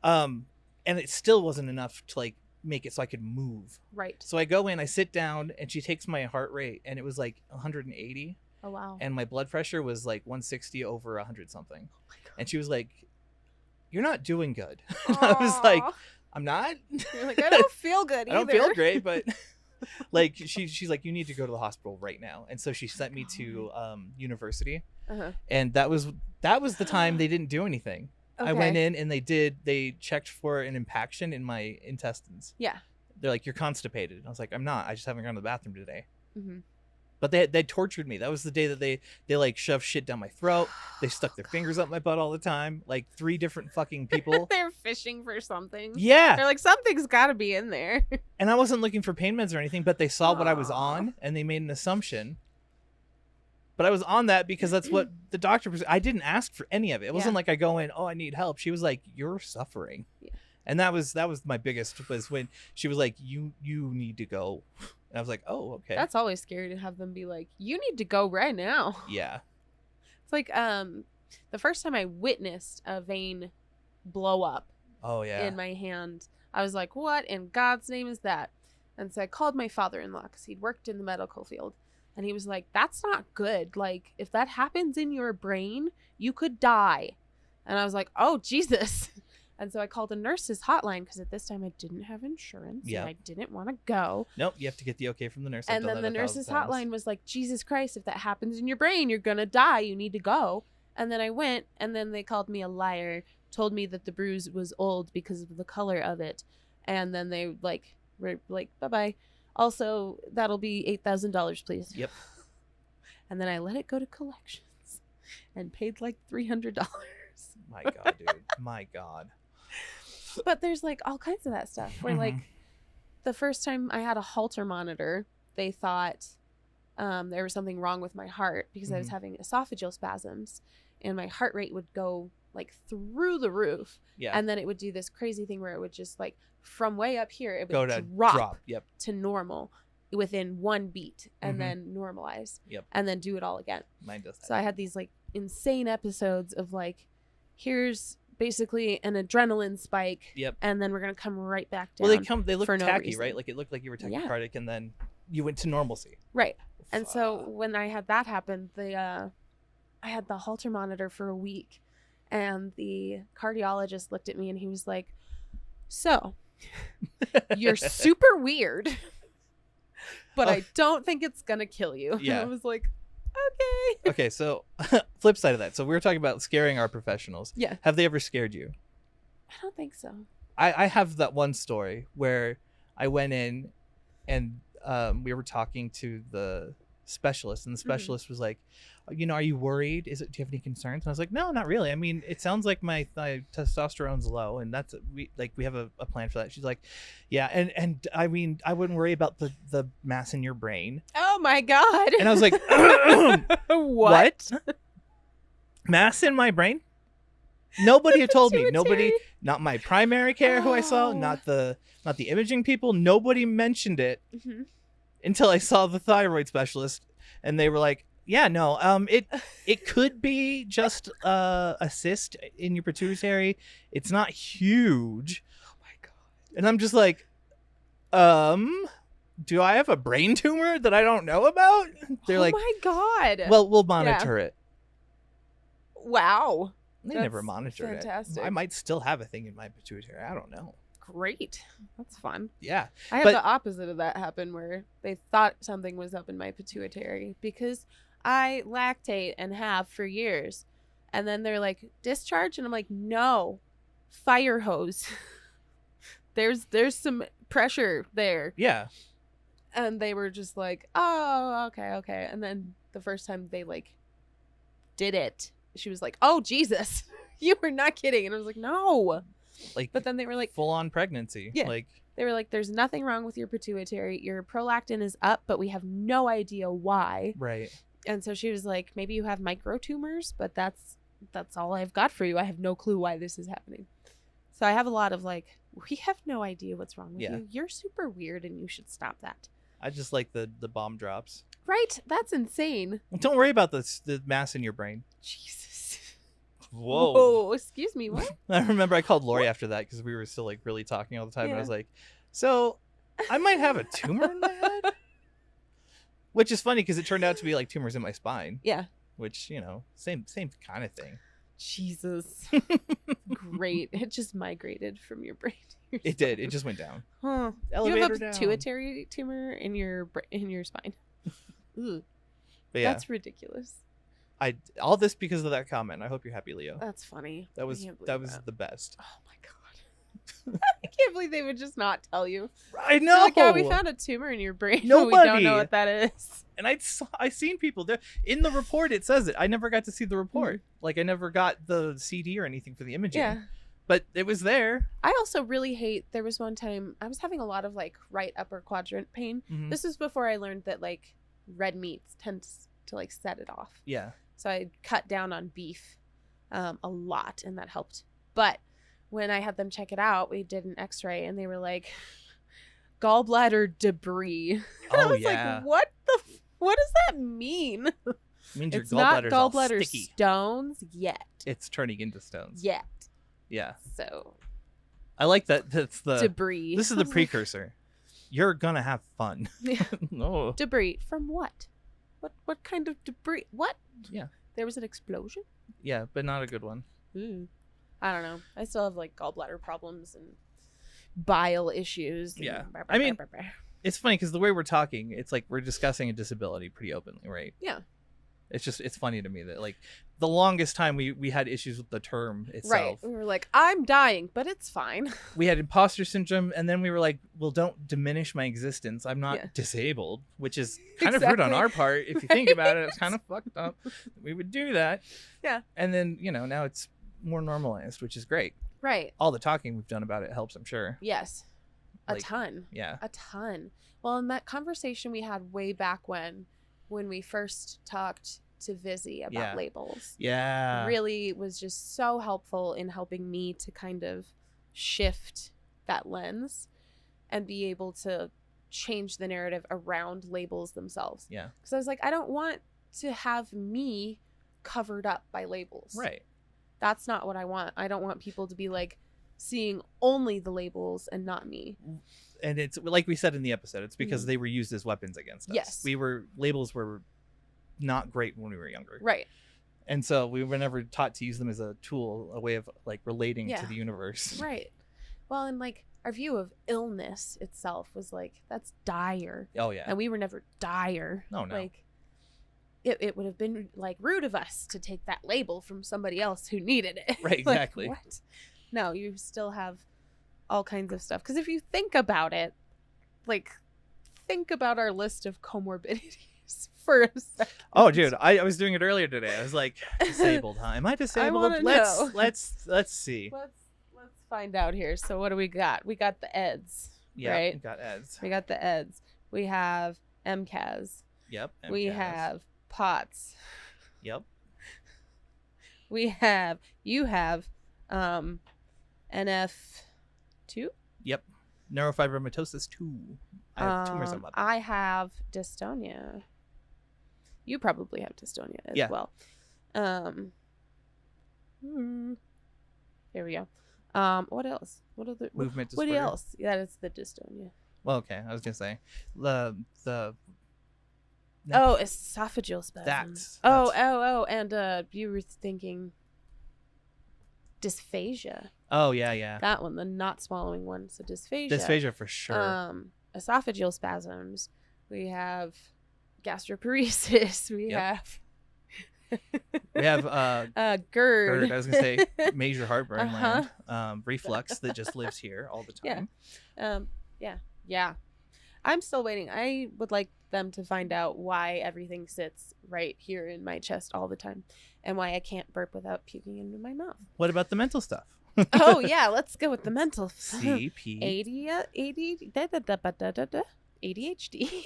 and it still wasn't enough to like make it so I could move. Right. So I go in, I sit down, and she takes my heart rate, and it was like 180. Oh wow. And my blood pressure was like 160 over 100 something. Oh my God. And she was like, "You're not doing good." I was like, "I'm not." You're like, I don't feel good either. I don't feel great, but like she's like, "You need to go to the hospital right now." And so she sent me to university. And that was the time they didn't do anything. Okay. I went in and they checked for an impaction in my intestines. Yeah. They're like, "You're constipated." And I was like, "I'm not. I just haven't gone to the bathroom today." But they tortured me. That was the day that they like shoved shit down my throat. They stuck their fingers up my butt all the time. Like 3 different fucking people. They're fishing for something. Yeah. They're like, something's got to be in there. And I wasn't looking for pain meds or anything, but they saw what I was on and they made an assumption. But I was on that because that's what the doctor was. I didn't ask for any of it. It wasn't like I go in, "Oh, I need help." She was like, "You're suffering." Yeah. And that was my biggest, was when she was like, you need to go. And I was like, "Oh, okay." That's always scary to have them be like, "You need to go right now." Yeah. It's like the first time I witnessed a vein blow up in my hand, I was like, "What in God's name is that?" And so I called my father-in-law because he'd worked in the medical field. And he was like, "That's not good. Like, if that happens in your brain, you could die." And I was like, "Oh, Jesus." And so I called a nurse's hotline because at this time I didn't have insurance and I didn't want to go. Nope, you have to get the okay from the nurse. And then the nurse's hotline was like, "Jesus Christ, if that happens in your brain, you're going to die. You need to go." And then I went, and then they called me a liar, told me that the bruise was old because of the color of it. And then they were like, "Bye-bye. Also, that'll be $8,000, please." Yep. And then I let it go to collections and paid like $300. My God, dude. My God. But there's like all kinds of that stuff where like the first time I had a Holter monitor, they thought there was something wrong with my heart because I was having esophageal spasms and my heart rate would go like through the roof. Yeah. And then it would do this crazy thing where it would just like from way up here, it would go to drop. Yep. To normal within 1 beat and then normalize. Yep. And then do it all again. Mine does that. So I had these like insane episodes of like, here's basically an adrenaline spike. Yep. And then we're gonna come right back down. Well, they look tacky, right? Like it looked like you were tachycardic and then you went to normalcy. Right. And so when I had that happen, I had the Holter monitor for a week, and the cardiologist looked at me and he was like, "So, you're super weird, but I don't think it's gonna kill you." Yeah. And I was like, "Okay." Okay, so flip side of that. So we were talking about scaring our professionals. Yeah. Have they ever scared you? I don't think so. I have that one story where I went in and we were talking to the specialist, and the specialist was like, "Are you worried? Do you have any concerns?" And I was like, "No, not really. I mean, it sounds like my testosterone's low, and that's we have a plan for that." She's like, "Yeah, and I mean, I wouldn't worry about the mass in your brain." Oh my God. And I was like, "What? Mass in my brain? Nobody had told me. not my primary care who I saw, not the imaging people. Nobody mentioned it until I saw the thyroid specialist, and they were like, yeah, no, it could be just a cyst in your pituitary. It's not huge. Oh my God. And I'm just like, do I have a brain tumor that I don't know about? They're like, oh my God. well, we'll monitor it. Wow. They That's never monitored fantastic. it. I might still have a thing in my pituitary. I don't know. Great. That's fun. Yeah. I had the opposite of that happen where they thought something was up in my pituitary because I lactate and have for years. And then they're like, discharge? And I'm like, no, fire hose. There's some pressure there. Yeah. And they were just like, oh, okay. And then the first time they like did it, she was like, oh, Jesus, you were not kidding. And I was like, no. Like, but then they were like, full on pregnancy. Yeah. Like, they were like, there's nothing wrong with your pituitary. Your prolactin is up, but we have no idea why. right. And so she was like, maybe you have microtumors, but that's all I've got for you. I have no clue why this is happening. So I have a lot of like, we have no idea what's wrong with you. You're super weird and you should stop that. I just like the bomb drops. Right? That's insane. Don't worry about the mass in your brain. Jesus. Whoa. Excuse me, what? I remember I called Lori after that because we were still like really talking all the time. And I was like, so I might have a tumor in my head? Which is funny because it turned out to be like tumors in my spine. Yeah. Which, you know, same kind of thing. Jesus. Great. It just migrated from your brain to your It did. It just went down. Huh. Elevator you have a down. pituitary tumor in your spine. But yeah. That's ridiculous. All this because of that comment. I hope you're happy, Leo. That's funny. That was the best. Oh my God. I can't believe they would just not tell you. I know. They're like, yeah, we found a tumor in your brain. Nobody. We don't know what that is. And I seen people there in the report. It says it. I never got to see the report. Like I never got the CD or anything for the imaging. Yeah. But it was there. I also really hate. There was one time I was having a lot of like right upper quadrant pain. Mhm. This was before I learned that like red meats tend to like set it off. Yeah. So I cut down on beef a lot, and that helped. But when I had them check it out, we did an x-ray, and they were like, gallbladder debris. And I was like, what does that mean? It means It's your not gallbladder's all gallbladder sticky. stones yet. It's turning into stones. Yet. Yeah. So I like that. That's the debris. This is the precursor. You're gonna have fun. Yeah. No. Debris from what? What kind of debris? What? Yeah. There was an explosion? Yeah, but not a good one. I don't know. I still have like gallbladder problems and bile issues. And Yeah. I mean, it's funny because the way we're talking, it's like we're discussing a disability pretty openly, right? Yeah. It's funny to me that like the longest time we had issues with the term itself. Right. We were like, I'm dying, but it's fine. We had imposter syndrome, and then we were like, well, don't diminish my existence. I'm not disabled, which is kind of rude on our part. If you think about it, it's kind of fucked up. We would do that. Yeah. And then, now it's more normalized, which is great. Right. All the talking we've done about it helps, I'm sure. Yes. A ton. Yeah. A ton. Well, in that conversation we had way back when we first talked to Vizzy about labels. Yeah. Really was just so helpful in helping me to kind of shift that lens and be able to change the narrative around labels themselves. Yeah. Because I was like, I don't want to have me covered up by labels. Right. That's not what I want. I don't want people to be like seeing only the labels and not me. And it's like we said in the episode, it's because they were used as weapons against us. Yes. Labels were not great when we were younger. Right. And so we were never taught to use them as a tool, a way of like relating to the universe. Right. Well, and like our view of illness itself was like, that's dire. Oh yeah. And we were never dire. No. Like it would have been like rude of us to take that label from somebody else who needed it. Right, exactly. Like, what? No, you still have all kinds of stuff. Because if you think about it, like, think about our list of comorbidities for a second. Oh, dude, I was doing it earlier today. I was like, disabled, huh? Am I disabled? Let's see. Let's find out here. So what do we got? We got the EDS. Yeah, right? We got EDS. We got the EDS. We have MCAS. Yep. MCAS. We have POTS. Yep. You have NF2. Yep. Neurofibromatosis 2. I have tumors on my back. I have dystonia. You probably have dystonia as well. There we go. What else? What other movement what disorder? else? Yeah, it's the dystonia. Well, okay. I was gonna say the esophageal spasms. And you were thinking dysphagia. Oh yeah. That one, the not swallowing one. So dysphagia. Dysphagia for sure. Esophageal spasms. We have gastroparesis. We have GERD. I was gonna say major heartburn land. Reflux that just lives here all the time. Yeah. I'm still waiting. I would like them to find out why everything sits right here in my chest all the time, and why I can't burp without puking into my mouth. What about the mental stuff? Oh yeah, let's go with the mental. CP. ADHD.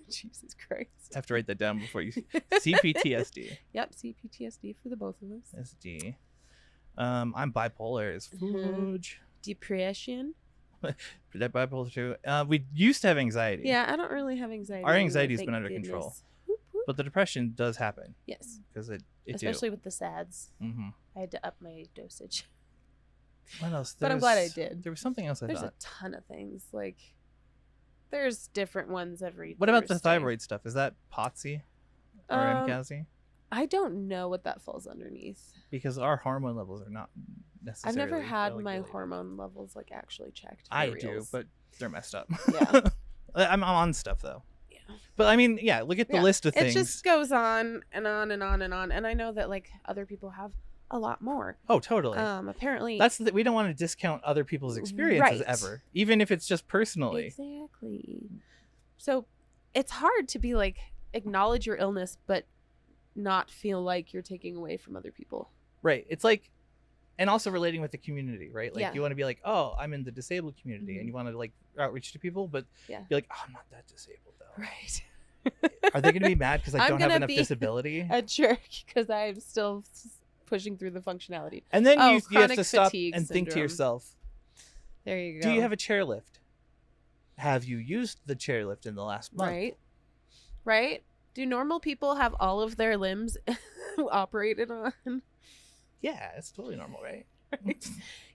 Jesus Christ. I have to write that down before you. CPTSD. Yep, CPTSD for the both of us. SD. I'm bipolar as fudge. Depression. That bipolar too. We used to have anxiety. Yeah, I don't really have anxiety. Our anxiety's been under control. Whoop, whoop. But the depression does happen. Yes. Because it especially with the SADs. Mm-hmm. I had to up my dosage. What else? But I'm glad I did. There was something else There's thought. a ton of things. Like, there's different ones every What about the Thursday. thyroid stuff? Is that POTS or MCAS? I don't know what that falls underneath. Because our hormone levels are not necessarily. I've never had my regulated. hormone levels like actually checked. I reals. do, but they're messed up. Yeah. I'm on stuff though. Yeah. But I mean, yeah, look at the list of things. It just goes on and on and on and on. And I know that like other people have a lot more. Oh, totally. Apparently That's we don't want to discount other people's experiences ever, even if it's just personally. Exactly. So it's hard to be like acknowledge your illness, but not feel like you're taking away from other people. Right. It's like, and also relating with the community, right? Like Yeah. you want to be like, oh, I'm in the disabled community, and you want to like outreach to people, but be like, oh, I'm not that disabled though. Right. Are they going to be mad because I I'm don't have gonna enough be disability? A jerk because I'm still pushing through the functionality. And then you have chronic to stop fatigue and think to syndrome. yourself, There you go. do you have a chairlift? Have you used the chairlift in the last month? Right? Do normal people have all of their limbs operated on? Yeah, it's totally normal, right? Right?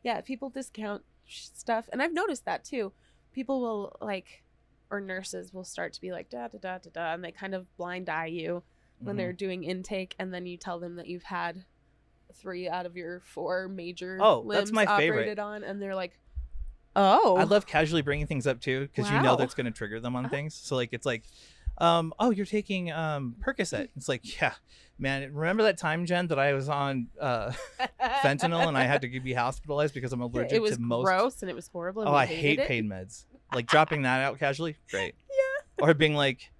Yeah, people discount stuff. And I've noticed that too. People will like, or nurses will start to be like, da, da, da, da, da, and they kind of blind eye you when they're doing intake. And then you tell them that you've had 3 out of your 4 major limbs that's my favorite. operated on. And they're like, oh. I love casually bringing things up too, because you know that's going to trigger them on things. So like, it's like, oh, you're taking Percocet. It's like, yeah, man, remember that time, Jen, that I was on fentanyl and I had to be hospitalized because I'm allergic it was to most. gross and it was horrible. And Oh, we I hated hate it. pain meds. Like dropping that out casually, great. Yeah. Or being like,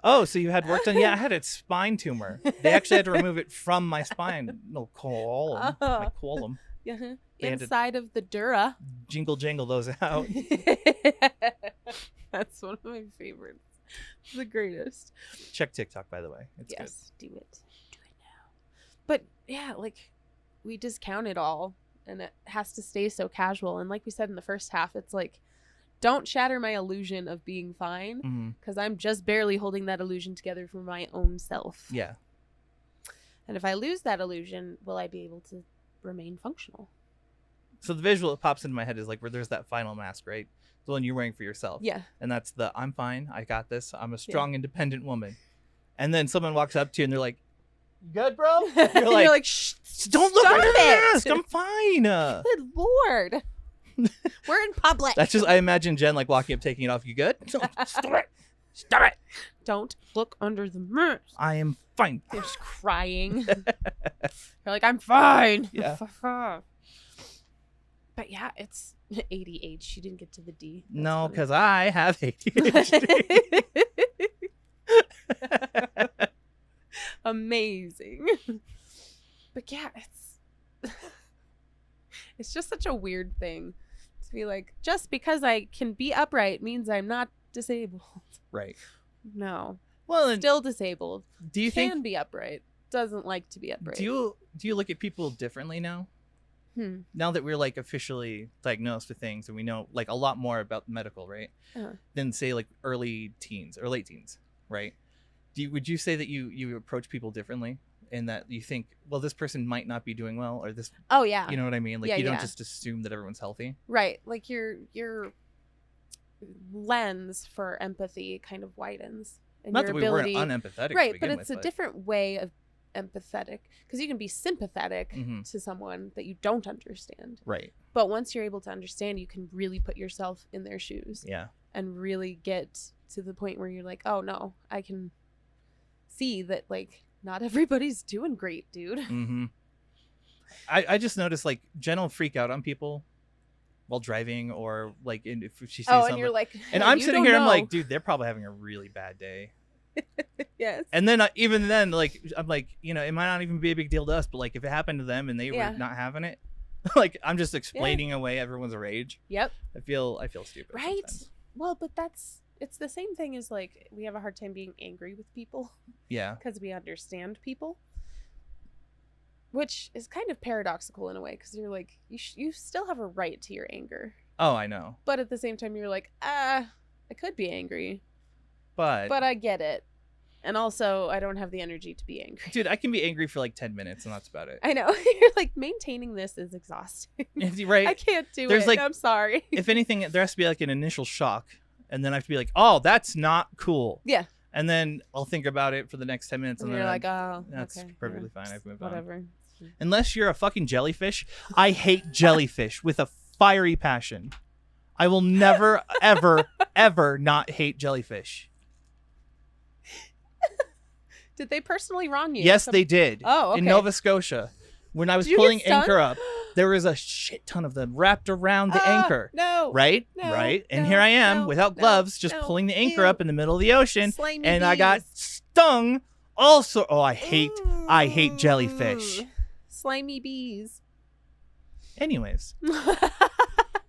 oh, so you had work done? Yeah, I had a spine tumor. They actually had to remove it from my spine. No, column. My column. Yeah. They had to Inside of the dura. jingle those out. That's one of my favorites. The greatest. Check TikTok, by the way. It's good. Do it. Do it now. But yeah, like we discount it all and it has to stay so casual. And like we said in the first half, it's like, don't shatter my illusion of being fine because I'm just barely holding that illusion together for my own self. Yeah. And if I lose that illusion, will I be able to remain functional? So the visual that pops into my head is like where there's that final mask, right? The one you're wearing for yourself. Yeah. And that's the I'm fine. I got this. I'm a strong, independent woman. And then someone walks up to you and they're like, you good, bro? You're like, shh, don't look at the it. mask. I'm fine. Good Lord. We're in public. That's just, I imagine Jen like walking up, taking it off. You good? Stop it. Stop it. Don't look under the mask. I am fine. They're just crying. You're like, I'm fine. Yeah. But yeah, it's ADHD. You didn't get to the D. That's No, funny. because I have ADHD. Amazing. But yeah, it's just such a weird thing to be like, just because I can be upright means I'm not disabled. Right. No. Well, and Still disabled. do you Can think be upright. Doesn't like to be upright. do you look at people differently now? Now that we're like officially diagnosed with things and we know like a lot more about medical, right? Than say like early teens or late teens, right? Would you say that you approach people differently in that you think, well, this person might not be doing well, or this? Oh yeah. You know what I mean? Like you don't just assume that everyone's healthy. Right. Like your lens for empathy kind of widens. And not your that ability... we weren't unempathetic. Right, but it's a different way of empathetic, because you can be sympathetic to someone that you don't understand. Right. But once you're able to understand, you can really put yourself in their shoes. Yeah. And really get to the point where you're like, oh no, I can see that like not everybody's doing great, dude. I just noticed like Jen will freak out on people while driving, or like if she sees something. And you're like, and I'm sitting here, I'm like, dude, they're probably having a really bad day. Yes. And then even then, like I'm like, you know, it might not even be a big deal to us, but like if it happened to them and they were not having it, like I'm just explaining away everyone's rage. Yep. I feel stupid. Right. Sometimes. Well, but it's the same thing as like we have a hard time being angry with people. Yeah. Because we understand people. Which is kind of paradoxical in a way, because you're like, you still have a right to your anger. Oh, I know. But at the same time, you're like, I could be angry. But I get it. And also, I don't have the energy to be angry. Dude, I can be angry for like 10 minutes and that's about it. I know. You're like, maintaining this is exhausting. Right? I can't do There's it. like, I'm sorry. If anything, there has to be like an initial shock. And then I have to be like, oh, that's not cool. Yeah. And then I'll think about it for the next 10 minutes. And then you're like, oh, that's okay, perfectly fine. I've moved on. Whatever. Unless you're a fucking jellyfish. I hate jellyfish with a fiery passion. I will never, ever, ever not hate jellyfish. Did they personally wrong you? Yes, they did. Oh, okay. In Nova Scotia. When I was pulling anchor up, there was a shit ton of them wrapped around the anchor. No. Right? No, right? And no, here I am no, without no, gloves, just no, pulling the anchor ew. up in the middle of the ocean. Slimy and bees. I got stung. Also, I hate jellyfish. Slimy bees. Anyways.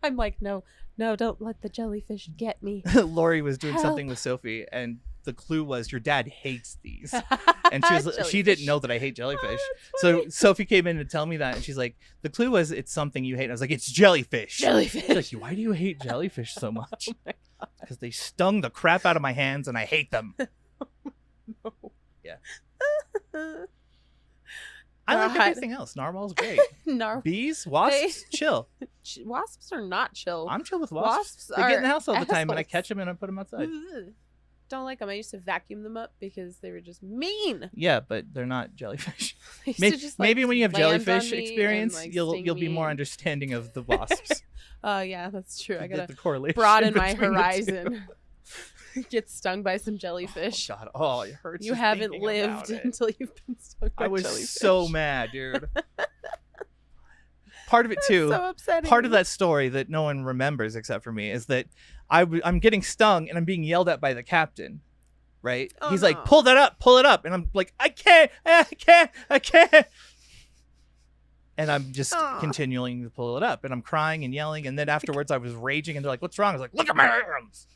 I'm like, no, don't let the jellyfish get me. Lori was doing Help. something with Sophie, and the clue was your dad hates these. And she didn't know that I hate jellyfish. So Sophie came in to tell me that, and she's like, the clue was it's something you hate. And I was like, it's jellyfish. Jellyfish. She's like, why do you hate jellyfish so much? Because they stung the crap out of my hands, and I hate them. No. Yeah. I like everything else. Narwhal's great. Bees, wasps, chill. Wasps are not chill. I'm chill with wasps. They get in the house all the time, and I catch them and I put them outside. Don't like them. I used to vacuum them up because they were just mean. Yeah, but they're not jellyfish. Just, maybe when you have jellyfish experience, and, like, you'll be more understanding of the wasps. Oh yeah, that's true. I gotta the correlation broaden my horizon. Get stung by some jellyfish. Oh, God. Oh, it hurts. You haven't lived until you've been stung by jellyfish. I was so mad, dude. Part of it too. So upsetting. Part of that story that no one remembers except for me is that I'm getting stung and I'm being yelled at by the captain. Right? Oh, He's like, pull it up, and I'm like, I can't. And I'm just continuing to pull it up, and I'm crying and yelling, and then afterwards I was raging, and they're like, what's wrong? I was like, look at my hands.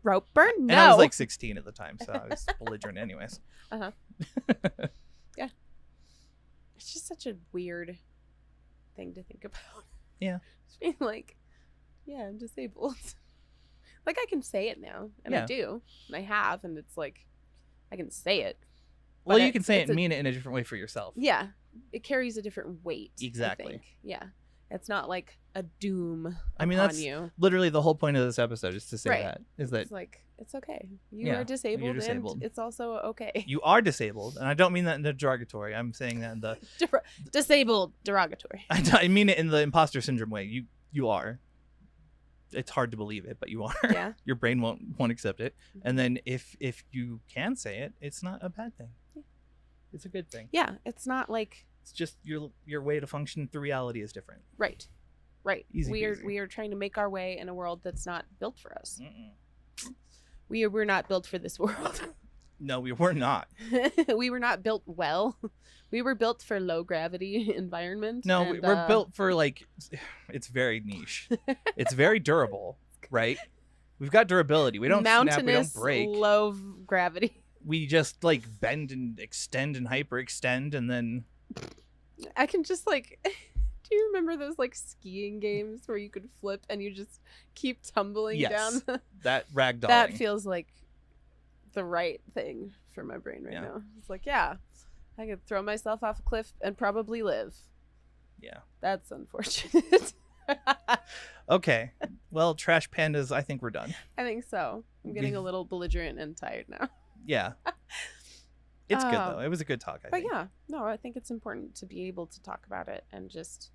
Rope burn? No. And I was like 16 at the time, so I was belligerent anyways. Yeah. It's just such a weird thing to think about. Yeah. Just being like, yeah, I'm disabled. Like, I can say it now, and I do, and I have, and it's like, I can say it. Well, you can say it and mean it in a different way for yourself. Yeah. It carries a different weight. Exactly. I think. Yeah. It's not like a doom that's you. Literally the whole point of this episode is to say that. Is that it's like, it's okay. You are disabled, you're disabled, and it's also okay. You are disabled, and I don't mean that in the derogatory. I'm saying that in the... disabled derogatory. I mean it in the imposter syndrome way. You are. It's hard to believe it, but you are. Yeah. Your brain won't accept it. And then if you can say it, it's not a bad thing. Yeah. It's a good thing. Yeah. It's not like... It's just your way to function through reality is different. Right. Easy we are trying to make our way in a world that's not built for us. We're not built for this world. No, we were not. We were not built well. We were built for low gravity environment. No, we're built for like, it's very niche. It's very durable, right? We've got durability. We don't snap, we don't break. Low gravity. We just like bend and extend and hyperextend, and then I can just like Do you remember those like skiing games where you could flip and you just keep tumbling Yes, down? that ragdolling. That feels like the right thing for my brain right Yeah. now. It's like, yeah, I could throw myself off a cliff and probably live. Yeah. That's unfortunate. Okay. Well, Trash Pandas, I think we're done. I think so. I'm getting a little belligerent and tired now. Yeah. It's good, though. It was a good talk, I think. But yeah, no, I think it's important to be able to talk about it and just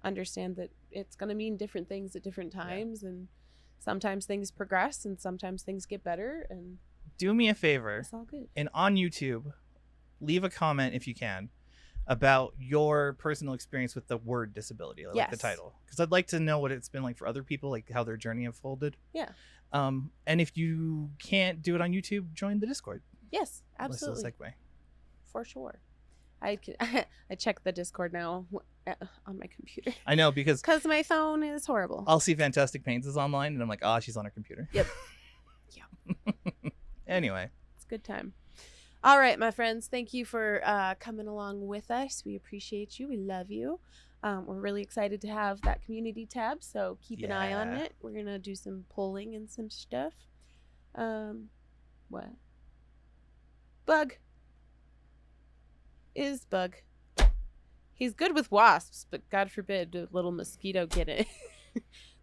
understand that it's going to mean different things at different times. Yeah. And sometimes things progress and sometimes things get better. And do me a favor. It's all good. And on YouTube, leave a comment if you can about your personal experience with the word disability, like the title, because I'd like to know what it's been like for other people, like how their journey unfolded. Yeah. And if you can't do it on YouTube, join the Discord. Yes, absolutely. Nice little segue. For sure. I check the Discord now on my computer. I know, because my phone is horrible. I'll see Fantastic Pains is online and I'm like, she's on her computer. Yep. Yeah. Anyway, it's a good time. All right, my friends, thank you for coming along with us. We appreciate you. We love you. We're really excited to have that community tab, so keep an eye on it. We're going to do some polling and some stuff. What? Bug. Is Bug. He's good with wasps, but God forbid a little mosquito get it.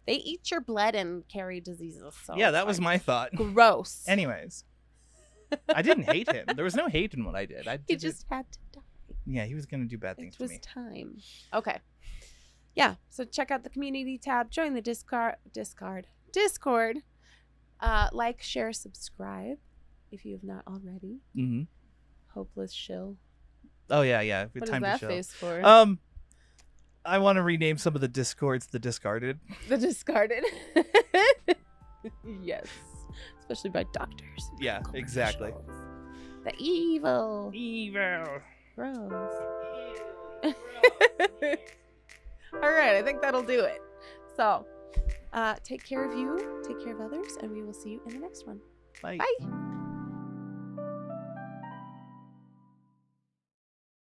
They eat your blood and carry diseases. So yeah, that was my thought. Gross. Anyways. I didn't hate him. There was no hate in what I did. He just had to die. Yeah, he was going to do bad things to me. It was time. Okay. Yeah, so check out the community tab. Join the Discord. Like, share, subscribe if you have not already. Mm-hmm. Hopeless shill. Oh, yeah. What time is that to face for? I want to rename some of the Discords the Discarded. The Discarded. Yes. Especially by doctors. Yeah, exactly. The evil. Gross. All right, I think that'll do it. So, take care of you, take care of others, and we will see you in the next one. Bye. Bye.